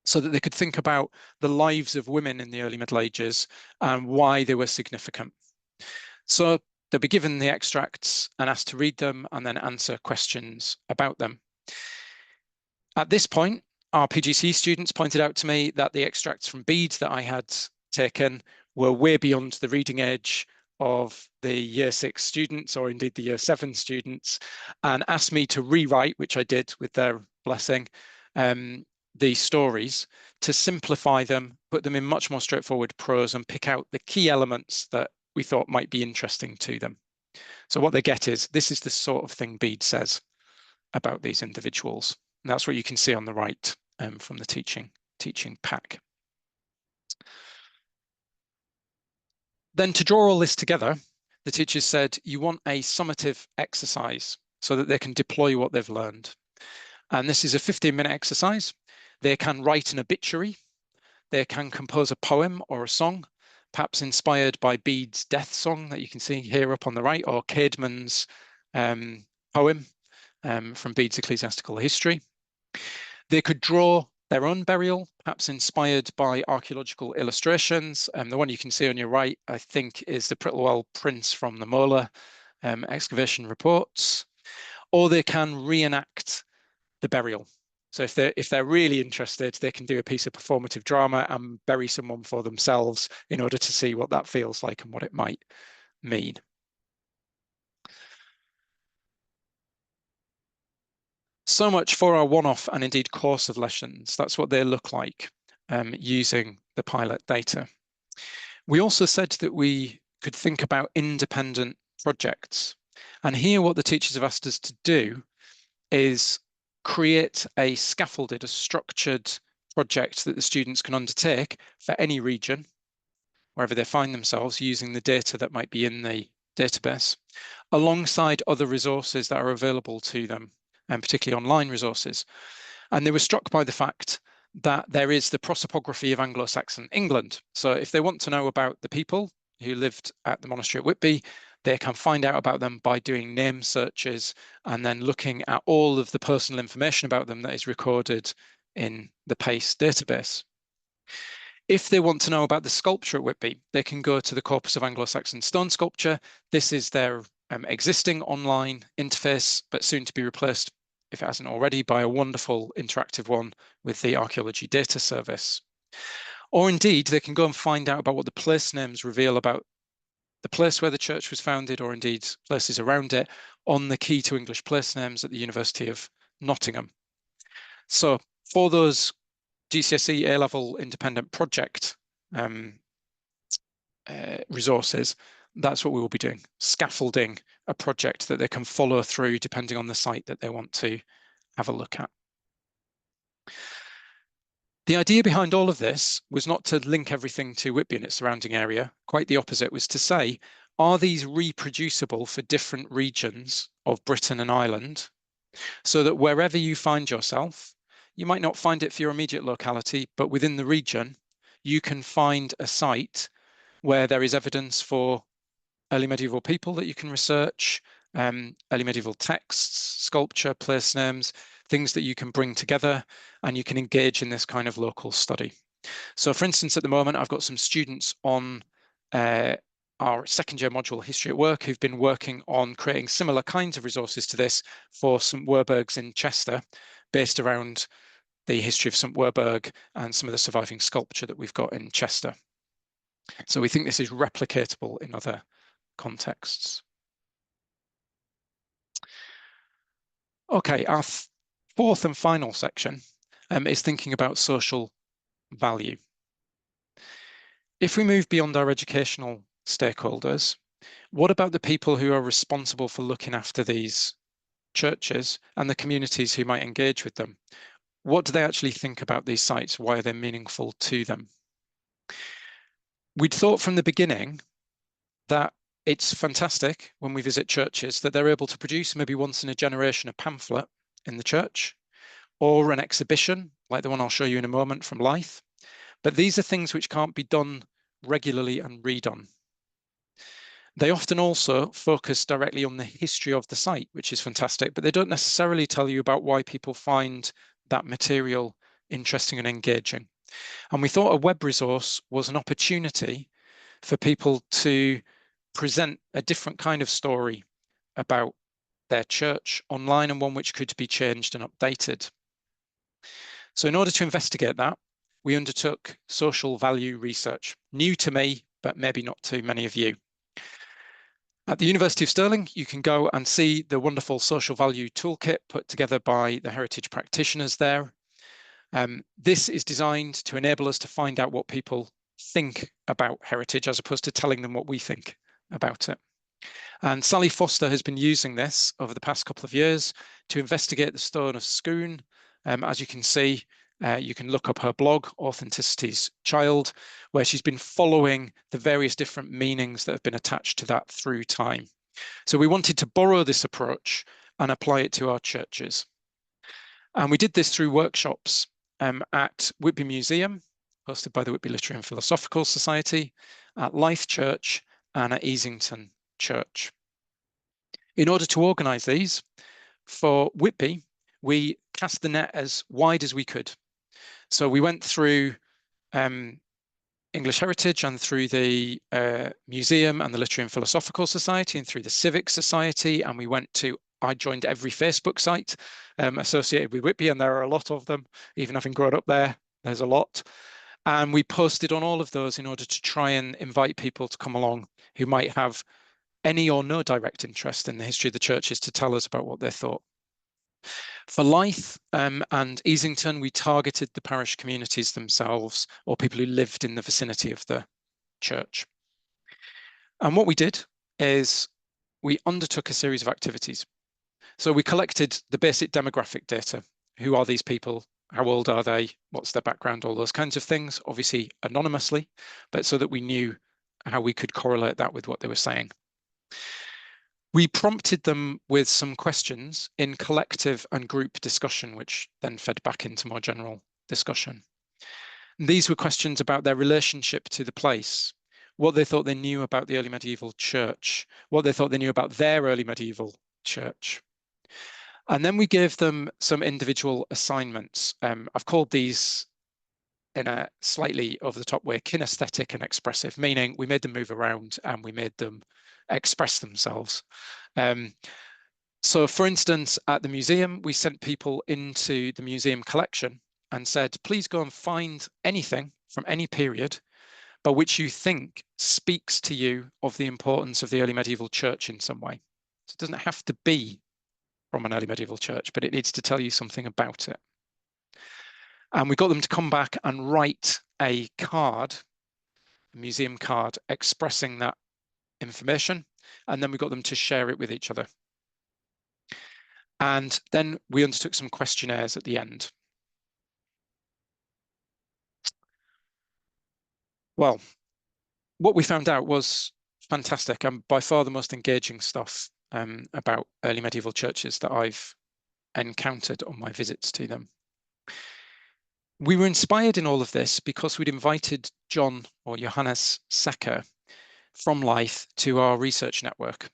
so that they could think about the lives of women in the early Middle Ages and why they were significant. So they'll be given the extracts and asked to read them and then answer questions about them. At this point, our PGC students pointed out to me that the extracts from Bede that I had taken were way beyond the reading age of the Year 6 students, or indeed the Year 7 students, and asked me to rewrite, which I did with their blessing, the stories to simplify them, put them in much more straightforward prose, and pick out the key elements that we thought might be interesting to them. So what they get is, this is the sort of thing Bede says about these individuals. And that's what you can see on the right from the teaching pack. Then to draw all this together, the teachers said, you want a summative exercise so that they can deploy what they've learned. And this is a 15-minute exercise. They can write an obituary. They can compose a poem or a song, perhaps inspired by Bede's death song that you can see here up on the right, or Caedmon's poem from Bede's Ecclesiastical History. They could draw their own burial, perhaps inspired by archaeological illustrations. The one you can see on your right, I think, is the Prittlewell prints from the Mola excavation reports. Or they can reenact the burial. So if they're really interested, they can do a piece of performative drama and bury someone for themselves in order to see what that feels like and what it might mean. So much for our one-off and indeed course of lessons. That's what they look like using the pilot data. We also said that we could think about independent projects. And here what the teachers have asked us to do is create a scaffolded, a structured project that the students can undertake for any region, wherever they find themselves, using the data that might be in the database, alongside other resources that are available to them, and particularly online resources. And they were struck by the fact that there is the prosopography of Anglo-Saxon England. So if they want to know about the people who lived at the monastery at Whitby, they can find out about them by doing name searches and then looking at all of the personal information about them that is recorded in the PACE database. If they want to know about the sculpture at Whitby, they can go to the Corpus of Anglo-Saxon Stone Sculpture. This is their existing online interface, but soon to be replaced, if it hasn't already, by a wonderful interactive one with the Archaeology Data Service. Or indeed, they can go and find out about what the place names reveal about the place where the church was founded, or indeed places around it, on the Key to English Place Names at the University of Nottingham. So for those GCSE A-level independent project resources, that's what we will be doing, scaffolding a project that they can follow through depending on the site that they want to have a look at. The idea behind all of this was not to link everything to Whitby and its surrounding area. Quite the opposite, was to say, are these reproducible for different regions of Britain and Ireland, so that wherever you find yourself, you might not find it for your immediate locality, but within the region, you can find a site where there is evidence for early medieval people that you can research, early medieval texts, sculpture, place names, things that you can bring together, and you can engage in this kind of local study. So for instance, at the moment, I've got some students on our second year module, History at Work, who've been working on creating similar kinds of resources to this for St Werburgh's in Chester, based around the history of St Werburgh and some of the surviving sculpture that we've got in Chester. So we think this is replicatable in other contexts. Okay, our fourth and final section is thinking about social value. If we move beyond our educational stakeholders, what about the people who are responsible for looking after these churches and the communities who might engage with them? What do they actually think about these sites? Why are they meaningful to them? We'd thought from the beginning that it's fantastic when we visit churches that they're able to produce maybe once in a generation a pamphlet in the church or an exhibition like the one I'll show you in a moment from Lythe. But these are things which can't be done regularly and redone. They often also focus directly on the history of the site, which is fantastic, but they don't necessarily tell you about why people find that material interesting and engaging. And we thought a web resource was an opportunity for people to present a different kind of story about their church online, and one which could be changed and updated. So in order to investigate that, we undertook social value research, new to me, but maybe not to many of you. At the University of Stirling, you can go and see the wonderful social value toolkit put together by the heritage practitioners there. This is designed to enable us to find out what people think about heritage, as opposed to telling them what we think about it. And Sally Foster has been using this over the past couple of years to investigate the stone of Scone. As you can see, you can look up her blog, Authenticity's Child, where she's been following the various different meanings that have been attached to that through time. So we wanted to borrow this approach and apply it to our churches. And we did this through workshops at Whitby Museum, hosted by the Whitby Literary and Philosophical Society, at Lythe Church, and at Easington Church. In order to organise these, for Whitby, we cast the net as wide as we could. So we went through English Heritage and through the Museum and the Literary and Philosophical Society and through the Civic Society, and I joined every Facebook site associated with Whitby, and there are a lot of them. Even having grown up there, there's a lot. And we posted on all of those in order to try and invite people to come along who might have any or no direct interest in the history of the churches to tell us about what they thought. For Lythe and Easington, we targeted the parish communities themselves, or people who lived in the vicinity of the church. And what we did is we undertook a series of activities. So we collected the basic demographic data. Who are these people? How old are they? What's their background? All those kinds of things, obviously anonymously, but so that we knew how we could correlate that with what they were saying. We prompted them with some questions in collective and group discussion, which then fed back into more general discussion. And these were questions about their relationship to the place, what they thought they knew about the early medieval church, what they thought they knew about their early medieval church. And then we gave them some individual assignments. I've called these, in a slightly over-the-top way, kinesthetic and expressive, meaning we made them move around and we made them express themselves. So for instance, at the museum, we sent people into the museum collection and said, please go and find anything from any period, but which you think speaks to you of the importance of the early medieval church in some way. So it doesn't have to be from an early medieval church, but it needs to tell you something about it. And we got them to come back and write a card, a museum card, expressing that information. And then we got them to share it with each other. And then we undertook some questionnaires at the end. Well, what we found out was fantastic and by far the most engaging stuff about early medieval churches that I've encountered on my visits to them. We were inspired in all of this because we'd invited John, or Johannes Secker, from Leith to our research network.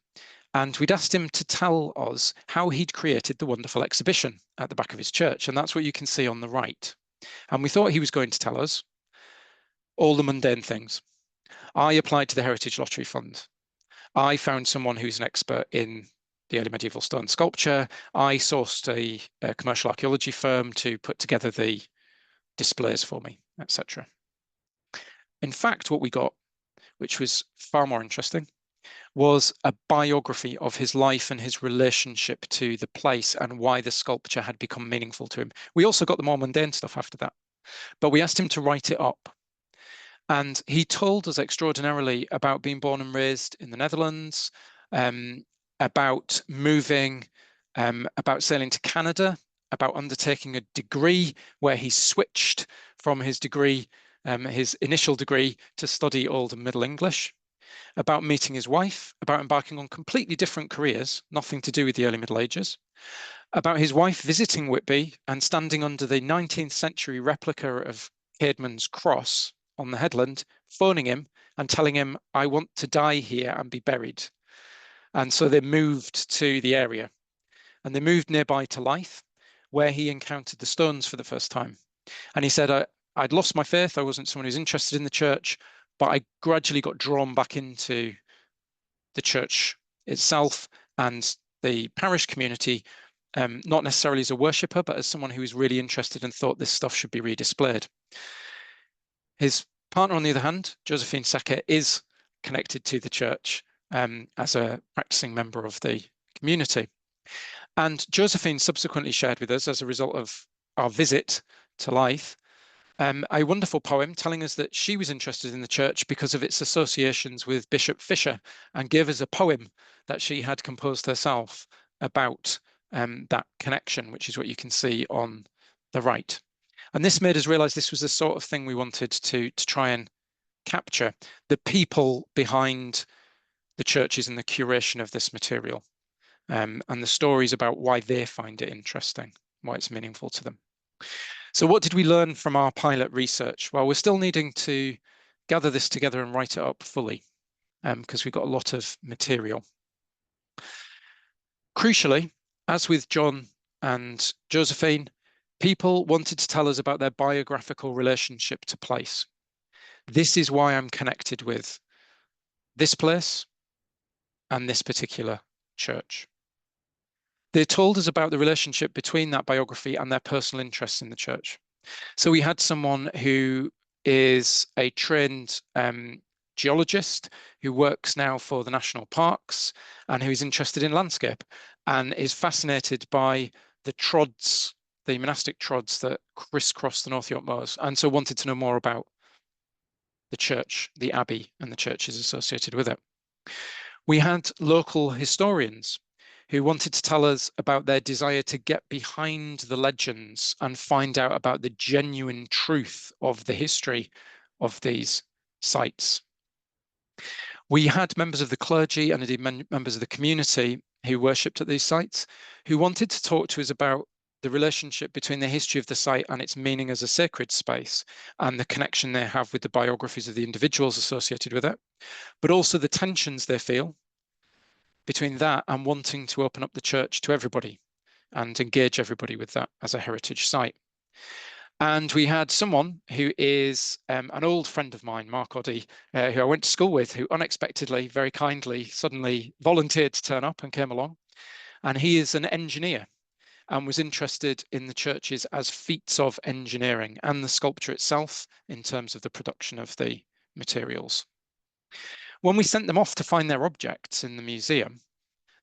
And we'd asked him to tell us how he'd created the wonderful exhibition at the back of his church. And that's what you can see on the right. And we thought he was going to tell us all the mundane things. I applied to the Heritage Lottery Fund. I found someone who's an expert in the early medieval stone sculpture. I sourced a commercial archaeology firm to put together the displays for me, etc. In fact, what we got, which was far more interesting, was a biography of his life and his relationship to the place and why the sculpture had become meaningful to him. We also got the more mundane stuff after that, but we asked him to write it up. And he told us extraordinarily about being born and raised in the Netherlands, about moving, about sailing to Canada, about undertaking a degree where he switched from his degree, his initial degree, to study Old and Middle English, about meeting his wife, about embarking on completely different careers, nothing to do with the early Middle Ages, about his wife visiting Whitby and standing under the 19th century replica of Caedmon's Cross on the headland, phoning him and telling him, I want to die here and be buried. And so they moved to the area. And they moved nearby to Leith, where he encountered the stones for the first time. And he said, I'd lost my faith. I wasn't someone who's interested in the church, but I gradually got drawn back into the church itself and the parish community, not necessarily as a worshipper, but as someone who was really interested and thought this stuff should be redisplayed. His partner, on the other hand, Josephine Secker, is connected to the church as a practicing member of the community. And Josephine subsequently shared with us, as a result of our visit to Leith, a wonderful poem telling us that she was interested in the church because of its associations with Bishop Fisher, and gave us a poem that she had composed herself about that connection, which is what you can see on the right. And this made us realize this was the sort of thing we wanted to try and capture, the people behind the churches and the curation of this material, and the stories about why they find it interesting, why it's meaningful to them. So what did we learn from our pilot research? Well, we're still needing to gather this together and write it up fully, because we've got a lot of material. Crucially, as with John and Josephine, people wanted to tell us about their biographical relationship to place. This is why I'm connected with this place and this particular church. They told us about the relationship between that biography and their personal interests in the church. So we had someone who is a trained geologist who works now for the national parks and who's interested in landscape and is fascinated by the trods, the monastic trods that crisscross the North York Moors, and so wanted to know more about the church, the abbey, and the churches associated with it. We had local historians who wanted to tell us about their desire to get behind the legends and find out about the genuine truth of the history of these sites. We had members of the clergy and indeed members of the community who worshipped at these sites, who wanted to talk to us about the relationship between the history of the site and its meaning as a sacred space, and the connection they have with the biographies of the individuals associated with it, but also the tensions they feel between that and wanting to open up the church to everybody and engage everybody with that as a heritage site. And we had someone who is an old friend of mine, Mark Oddy, who I went to school with, who unexpectedly, very kindly, suddenly volunteered to turn up and came along. And he is an engineer and was interested in the churches as feats of engineering and the sculpture itself in terms of the production of the materials. When we sent them off to find their objects in the museum,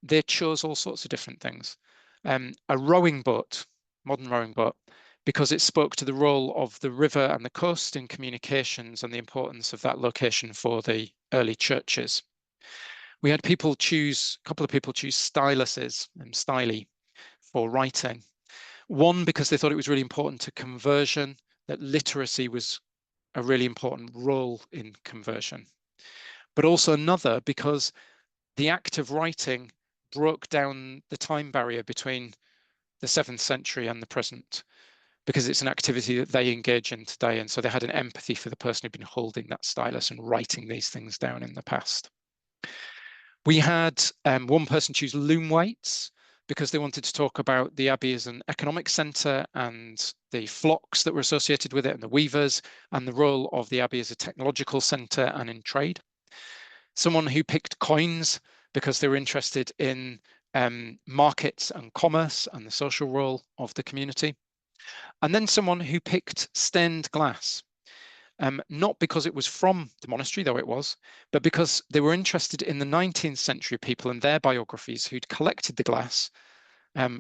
they chose all sorts of different things. A rowing boat, modern rowing boat, because it spoke to the role of the river and the coast in communications and the importance of that location for the early churches. We had people choose, a couple of people choose styluses and styli for writing. One, because they thought it was really important to conversion, that literacy was a really important role in conversion. But also another, because the act of writing broke down the time barrier between the 7th century and the present, because it's an activity that they engage in today. And so they had an empathy for the person who'd been holding that stylus and writing these things down in the past. We had one person choose loom weights because they wanted to talk about the Abbey as an economic centre and the flocks that were associated with it and the weavers, and the role of the Abbey as a technological centre and in trade. Someone who picked coins because they were interested in markets and commerce and the social role of the community. And then someone who picked stained glass, not because it was from the monastery, though it was, but because they were interested in the 19th century people and their biographies who'd collected the glass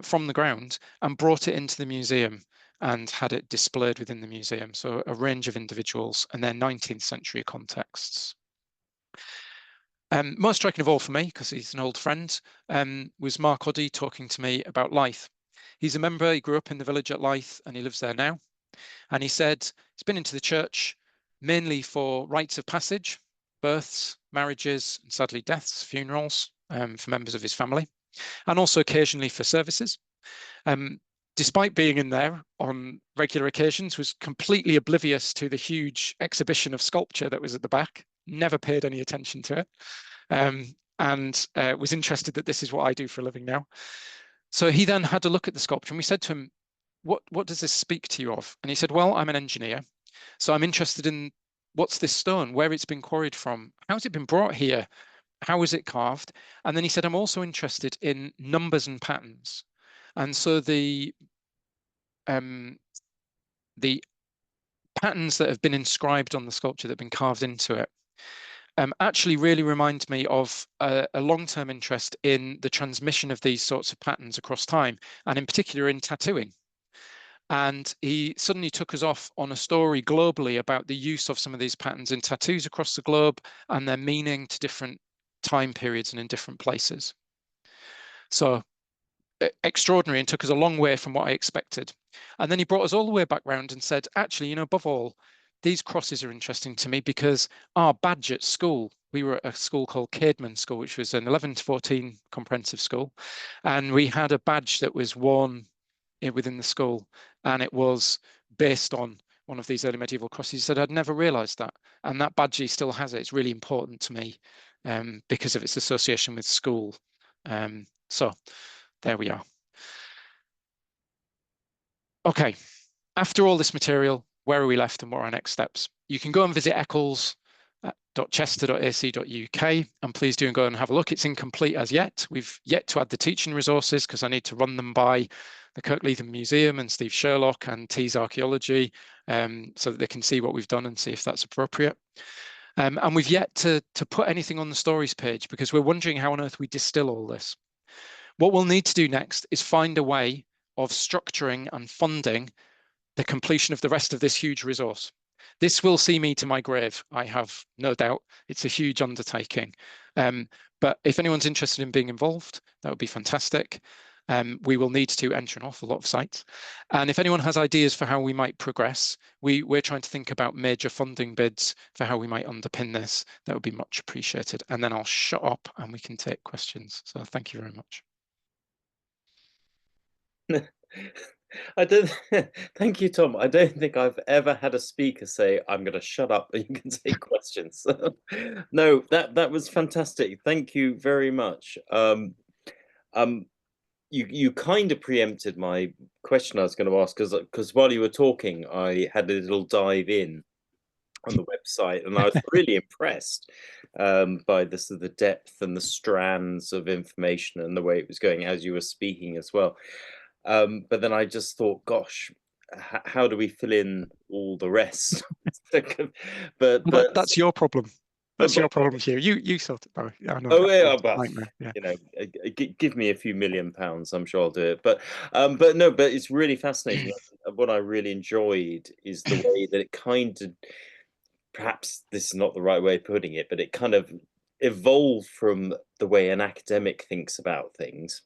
from the ground and brought it into the museum and had it displayed within the museum. So a range of individuals and their 19th century contexts. Most striking of all for me, because he's an old friend, was Mark Oddy talking to me about Leith. He's a member, he grew up in the village at Leith and he lives there now. And he said he's been into the church mainly for rites of passage, births, marriages, and sadly deaths, funerals for members of his family, and also occasionally for services. Despite being in there on regular occasions, was completely oblivious to the huge exhibition of sculpture that was at the back, never paid any attention to it, and was interested that this is what I do for a living now. So he then had a look at the sculpture and we said to him, what does this speak to you of? And he said, well, I'm an engineer, so I'm interested in what's this stone, where it's been quarried from, how's it been brought here, how is it carved? And then he said, I'm also interested in numbers and patterns. And so the patterns that have been inscribed on the sculpture that have been carved into it actually really remind me of a long-term interest in the transmission of these sorts of patterns across time, and in particular in tattooing. And he suddenly took us off on a story globally about the use of some of these patterns in tattoos across the globe and their meaning to different time periods and in different places. So extraordinary, and took us a long way from what I expected. And then he brought us all the way back round and said, actually, you know, above all, these crosses are interesting to me because our badge at school, we were at a school called Caedmon School, which was an 11 to 14 comprehensive school. And we had a badge that was worn within the school, and it was based on one of these early medieval crosses. He said, I'd never realized that. And that badge, he still has it. It's really important to me because of its association with school. So there we are. Okay, after all this material, where are we left and what are our next steps? You can go and visit ECCLES.chester.ac.uk, and please do go and have a look. It's incomplete as yet. We've yet to add the teaching resources because I need to run them by the Kirkleatham Museum and Steve Sherlock and Tees Archaeology so that they can see what we've done and see if that's appropriate. And we've yet to put anything on the stories page because we're wondering how on earth we distill all this. What we'll need to do next is find a way of structuring and funding the completion of the rest of this huge resource. This will see me to my grave, I have no doubt. It's a huge undertaking. But if anyone's interested in being involved, that would be fantastic. We will need to enter an awful lot of sites. And if anyone has ideas for how we might progress, we're trying to think about major funding bids for how we might underpin this. That would be much appreciated. And then I'll shut up and we can take questions. So thank you very much. I don't. Thank you, Tom. I don't think I've ever had a speaker say, "I'm going to shut up and you can take questions." No, that was fantastic. Thank you very much. You kind of preempted my question I was going to ask, because while you were talking, I had a little dive in on the website, and I was really impressed by the depth and the strands of information and the way it was going as you were speaking as well. But then I just thought, gosh, how do we fill in all the rest? but that's your problem. That's your problem here. You sort it out. I know. Oh yeah, yeah. You know, give me a few £1 million, I'm sure I'll do it. But it's really fascinating. What I really enjoyed is the way that it kind of, perhaps this is not the right way of putting it, but it kind of evolved from the way an academic thinks about things,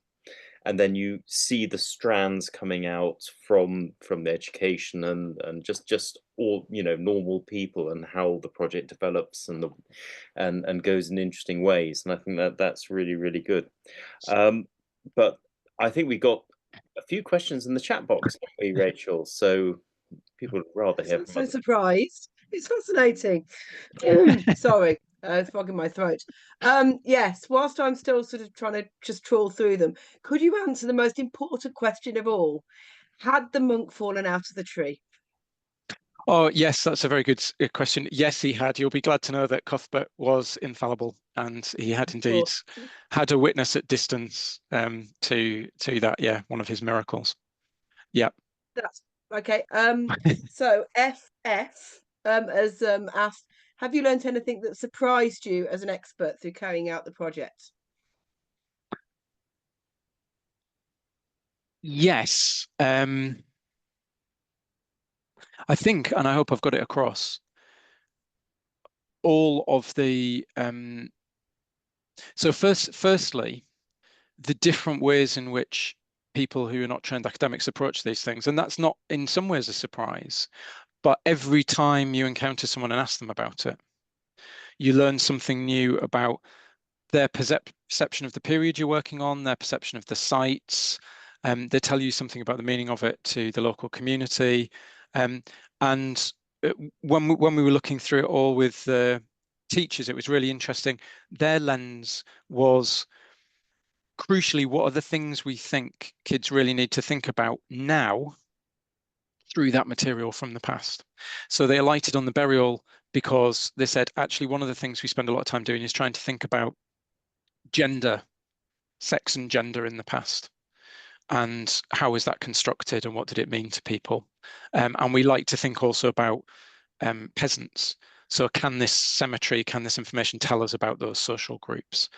and then you see the strands coming out from the education and just all, you know, normal people, and how the project develops and goes in interesting ways. And I think that's really, really good. But I think we got a few questions in the chat box, haven't we, Rachel? So people would rather hear I'm from so us. surprised. It's fascinating. Sorry, it's fogging my throat. Yes, whilst I'm still sort of trying to just trawl through them, could you answer the most important question of all? Had the monk fallen out of the tree? Oh, yes, that's a very good question. Yes, he had. You'll be glad to know that Cuthbert was infallible, and he had indeed had a witness at distance to that. Yeah, one of his miracles. Yeah. That's okay. So FF has asked, have you learned anything that surprised you as an expert through carrying out the project? Yes. I think, and I hope I've got it across, all of the so firstly, the different ways in which people who are not trained academics approach these things. And that's not in some ways a surprise, but every time you encounter someone and ask them about it, you learn something new about their perception of the period you're working on, their perception of the sites. They tell you something about the meaning of it to the local community. And when we were looking through it all with the teachers, it was really interesting. Their lens was, crucially, what are the things we think kids really need to think about now through that material from the past? So they alighted on the burial because they said, actually, one of the things we spend a lot of time doing is trying to think about gender, sex and gender in the past, and how is that constructed and what did it mean to people? And we like to think also about peasants. So can this cemetery, can this information tell us about those social groups?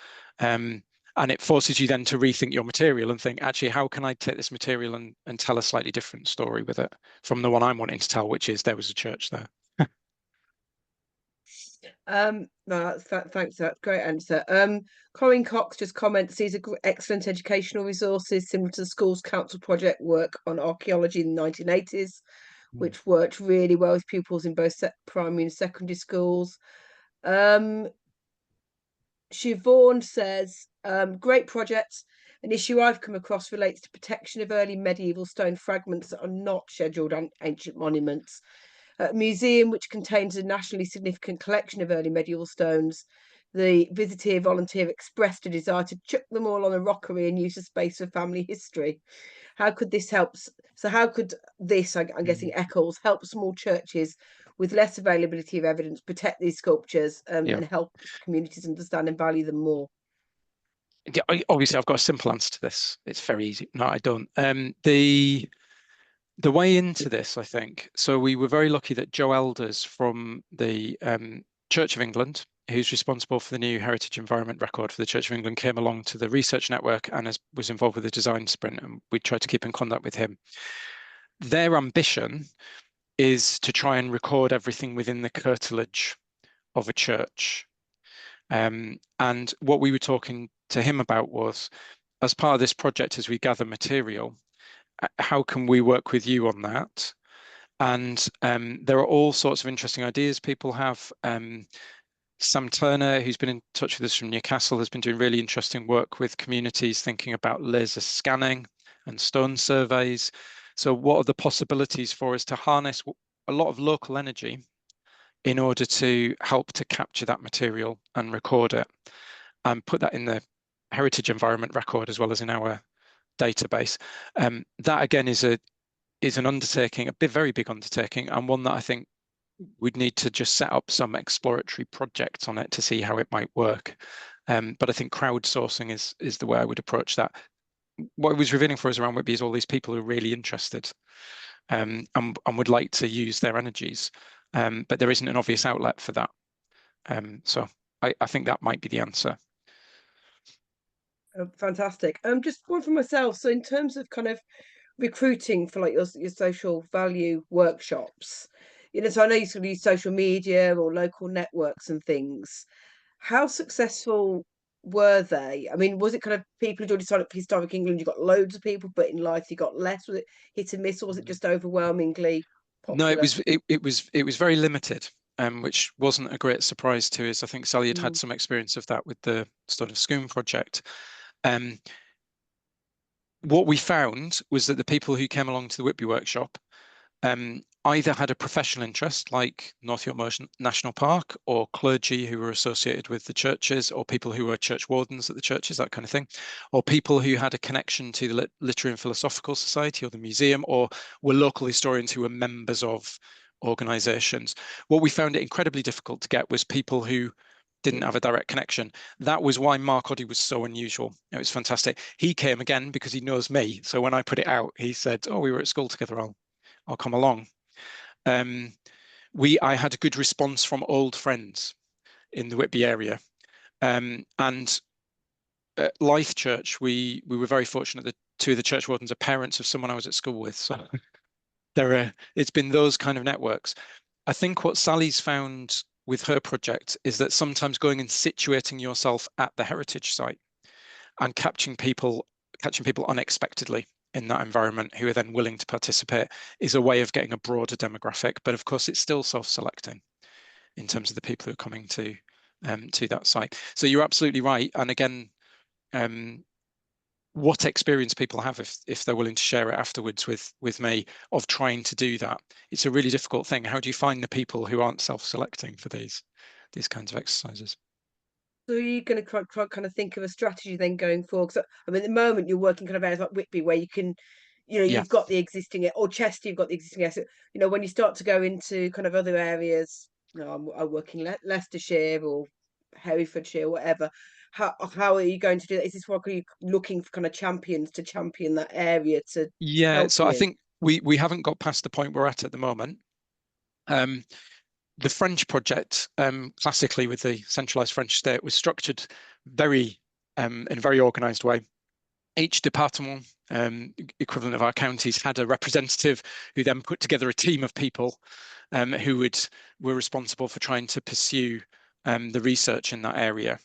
And it forces you then to rethink your material and think, actually, how can I take this material and tell a slightly different story with it from the one I'm wanting to tell, which is there was a church there. No, thanks, that's great answer. Corinne Cox just comments, these are excellent educational resources similar to the school's council project work on archaeology in the 1980s, which worked really well with pupils in both primary and secondary schools. Siobhan says, great projects. An issue I've come across relates to protection of early medieval stone fragments that are not scheduled ancient monuments. A museum which contains a nationally significant collection of early medieval stones, the visitor volunteer expressed a desire to chuck them all on a rockery and use the space for family history. How could this help? So how could this, I'm guessing ECCLES, help small churches with less availability of evidence protect these sculptures and help communities understand and value them more? Yeah, obviously, I've got a simple answer to this. It's very easy. No, I don't. The way into this, I think, so we were very lucky that Joe Elders from the Church of England, who's responsible for the new Heritage Environment Record for the Church of England, came along to the research network and was involved with the design sprint, and we tried to keep in contact with him. Their ambition is to try and record everything within the curtilage of a church. And what we were talking to him about was as part of this project, as we gather material, how can we work with you on that? And there are all sorts of interesting ideas people have. Sam Turner, who's been in touch with us from Newcastle, has been doing really interesting work with communities thinking about laser scanning and stone surveys. So what are the possibilities for us to harness a lot of local energy in order to help to capture that material and record it and put that in the heritage environment record as well as in our database? That again is an undertaking, a very big undertaking, and one that I think we'd need to just set up some exploratory projects on it to see how it might work. But I think crowdsourcing is the way I would approach that. What it was revealing for us around Whitby is all these people who are really interested and would like to use their energies, but there isn't an obvious outlet for that. So I think that might be the answer. Fantastic. Just one for myself. So in terms of kind of recruiting for like your social value workshops, so I know you sort of use social media or local networks and things. How successful were they? I mean, was it kind of people who joined Historic England, you got loads of people, but in life you got less? Was it hit and miss, or was it just overwhelmingly popular? No, it was very limited, which wasn't a great surprise to us. I think Sally had some experience of that with the Stone of Scone project. What we found was that the people who came along to the Whitby workshop either had a professional interest, like North York National Park, or clergy who were associated with the churches, or people who were church wardens at the churches, that kind of thing, or people who had a connection to the Literary and Philosophical Society or the museum, or were local historians who were members of organisations. What we found it incredibly difficult to get was people who didn't have a direct connection. That was why Mark Oddy was so unusual. It was fantastic. He came again because he knows me. So when I put it out, he said, "Oh, we were at school together. I'll come along." I had a good response from old friends in the Whitby area, and at Lythe Church, we were very fortunate that two of the church wardens are parents of someone I was at school with. So it's been those kind of networks. I think what Sally's found with her project is that sometimes going and situating yourself at the heritage site and catching people unexpectedly in that environment who are then willing to participate is a way of getting a broader demographic. But of course, it's still self-selecting in terms of the people who are coming to that site. So you're absolutely right. And again, what experience people have if they're willing to share it afterwards with me of trying to do that. It's a really difficult thing. How do you find the people who aren't self-selecting for these kinds of exercises? So you're going to kind of think of a strategy then going forward. So I mean, at the moment you're working kind of areas like Whitby where you can, you've got the existing, or Chester, you've got the existing asset. When you start to go into kind of other areas, I'm working Leicestershire or Herefordshire, whatever. How are you going to do that? Is this what are you looking for kind of champions to champion that area to help so you? I think we haven't got past the point we're at the moment. The French project, classically with the centralized French state, was structured in a very organized way. Each department, equivalent of our counties, had a representative who then put together a team of people who were responsible for trying to pursue the research in that area.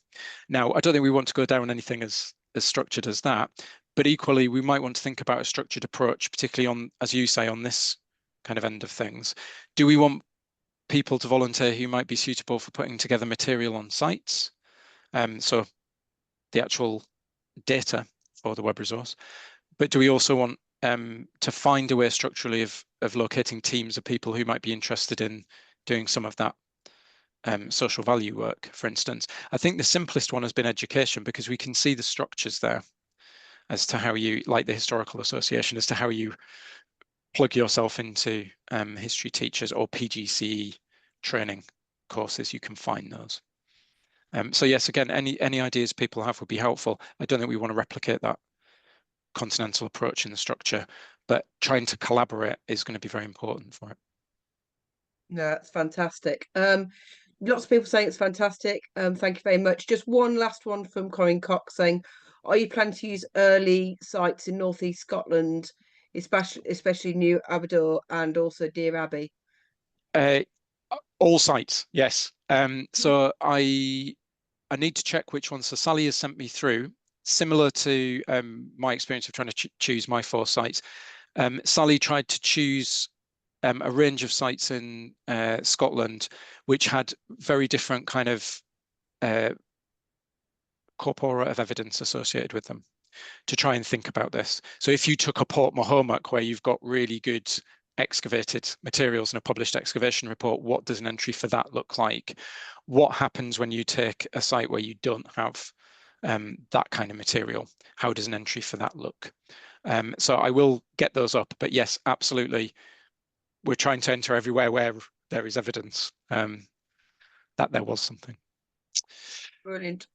Now, I don't think we want to go down anything as structured as that, but equally, we might want to think about a structured approach, particularly on, as you say, on this kind of end of things. Do we want people to volunteer who might be suitable for putting together material on sites? So the actual data for the web resource, but do we also want to find a way structurally of locating teams of people who might be interested in doing some of that social value work, for instance? I think the simplest one has been education, because we can see the structures there as to how you, like the Historical Association, as to how you plug yourself into history teachers or PGCE training courses. You can find those. So yes, again, any ideas people have would be helpful. I don't think we want to replicate that continental approach in the structure, but trying to collaborate is going to be very important for it. No, that's fantastic. Lots of people saying it's fantastic. Thank you very much. Just one last one from Corinne Cox saying, are you planning to use early sites in North East Scotland, especially New Aberdour and also Deer Abbey? All sites, yes. So I need to check which ones. So Sally has sent me through similar to my experience of trying to choose my 4 sites. Sally tried to choose a range of sites in Scotland, which had very different kind of corpora of evidence associated with them, to try and think about this. So if you took a Port Mahomet, where you've got really good excavated materials and a published excavation report, what does an entry for that look like? What happens when you take a site where you don't have that kind of material? How does an entry for that look? So I will get those up, but yes, absolutely. We're trying to enter everywhere where there is evidence that there was something. Brilliant.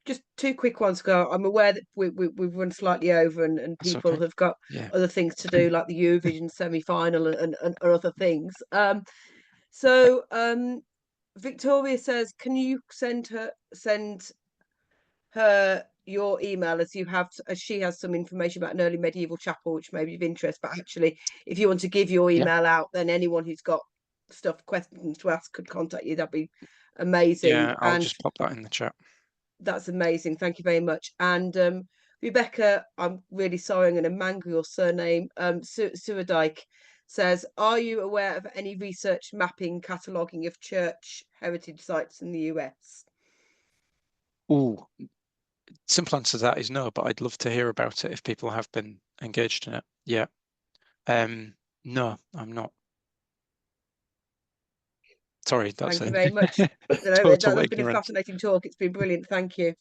Just 2 quick ones, go. I'm aware that we've run slightly over, and people okay. have got other things to do, like the Eurovision semi-final and other things. So Victoria says, can you send her your email, as she has some information about an early medieval chapel which may be of interest. But actually, if you want to give your email out, then anyone who's got questions to ask could contact you. That'd be amazing. Yeah, I'll just pop that in the chat. That's amazing. Thank you very much. And Rebecca, I'm really sorry, I'm going to mangle your surname. Suadike says, are you aware of any research mapping cataloguing of church heritage sites in the US? Oh, simple answer to that is no, but I'd love to hear about it if people have been engaged in it. Yeah. No, I'm not. Sorry, that's Thank you very much. total That's been a ignorance. fascinating talk. It's been brilliant. Thank you.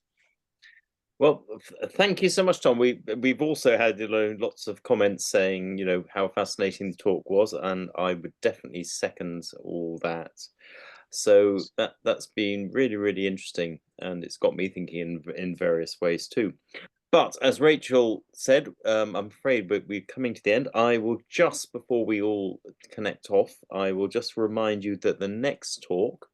Well, thank you so much, Tom. We've also had lots of comments saying how fascinating the talk was, and I would definitely second all that. So that's been really, really interesting, and it's got me thinking in various ways too. But as Rachel said, I'm afraid we're coming to the end. I will just, before we all connect off, I will just remind you that the next talk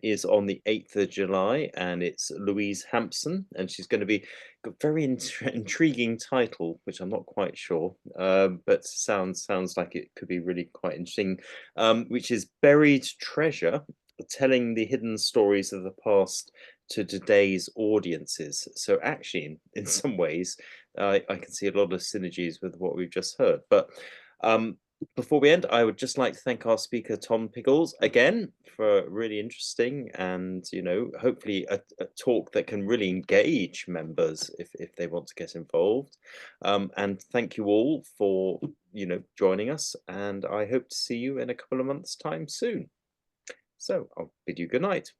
is on the 8th of July, and it's Louise Hampson, and she's going to be a very intriguing title, which I'm not quite sure, but sounds like it could be really quite interesting, which is Buried Treasure, telling the hidden stories of the past to today's audiences. So actually, in some ways, I can see a lot of synergies with what we've just heard. But before we end, I would just like to thank our speaker, Tom Pickles, again, for really interesting and, hopefully a talk that can really engage members if they want to get involved. And thank you all for, joining us. And I hope to see you in a couple of months' time soon. So I'll bid you good night.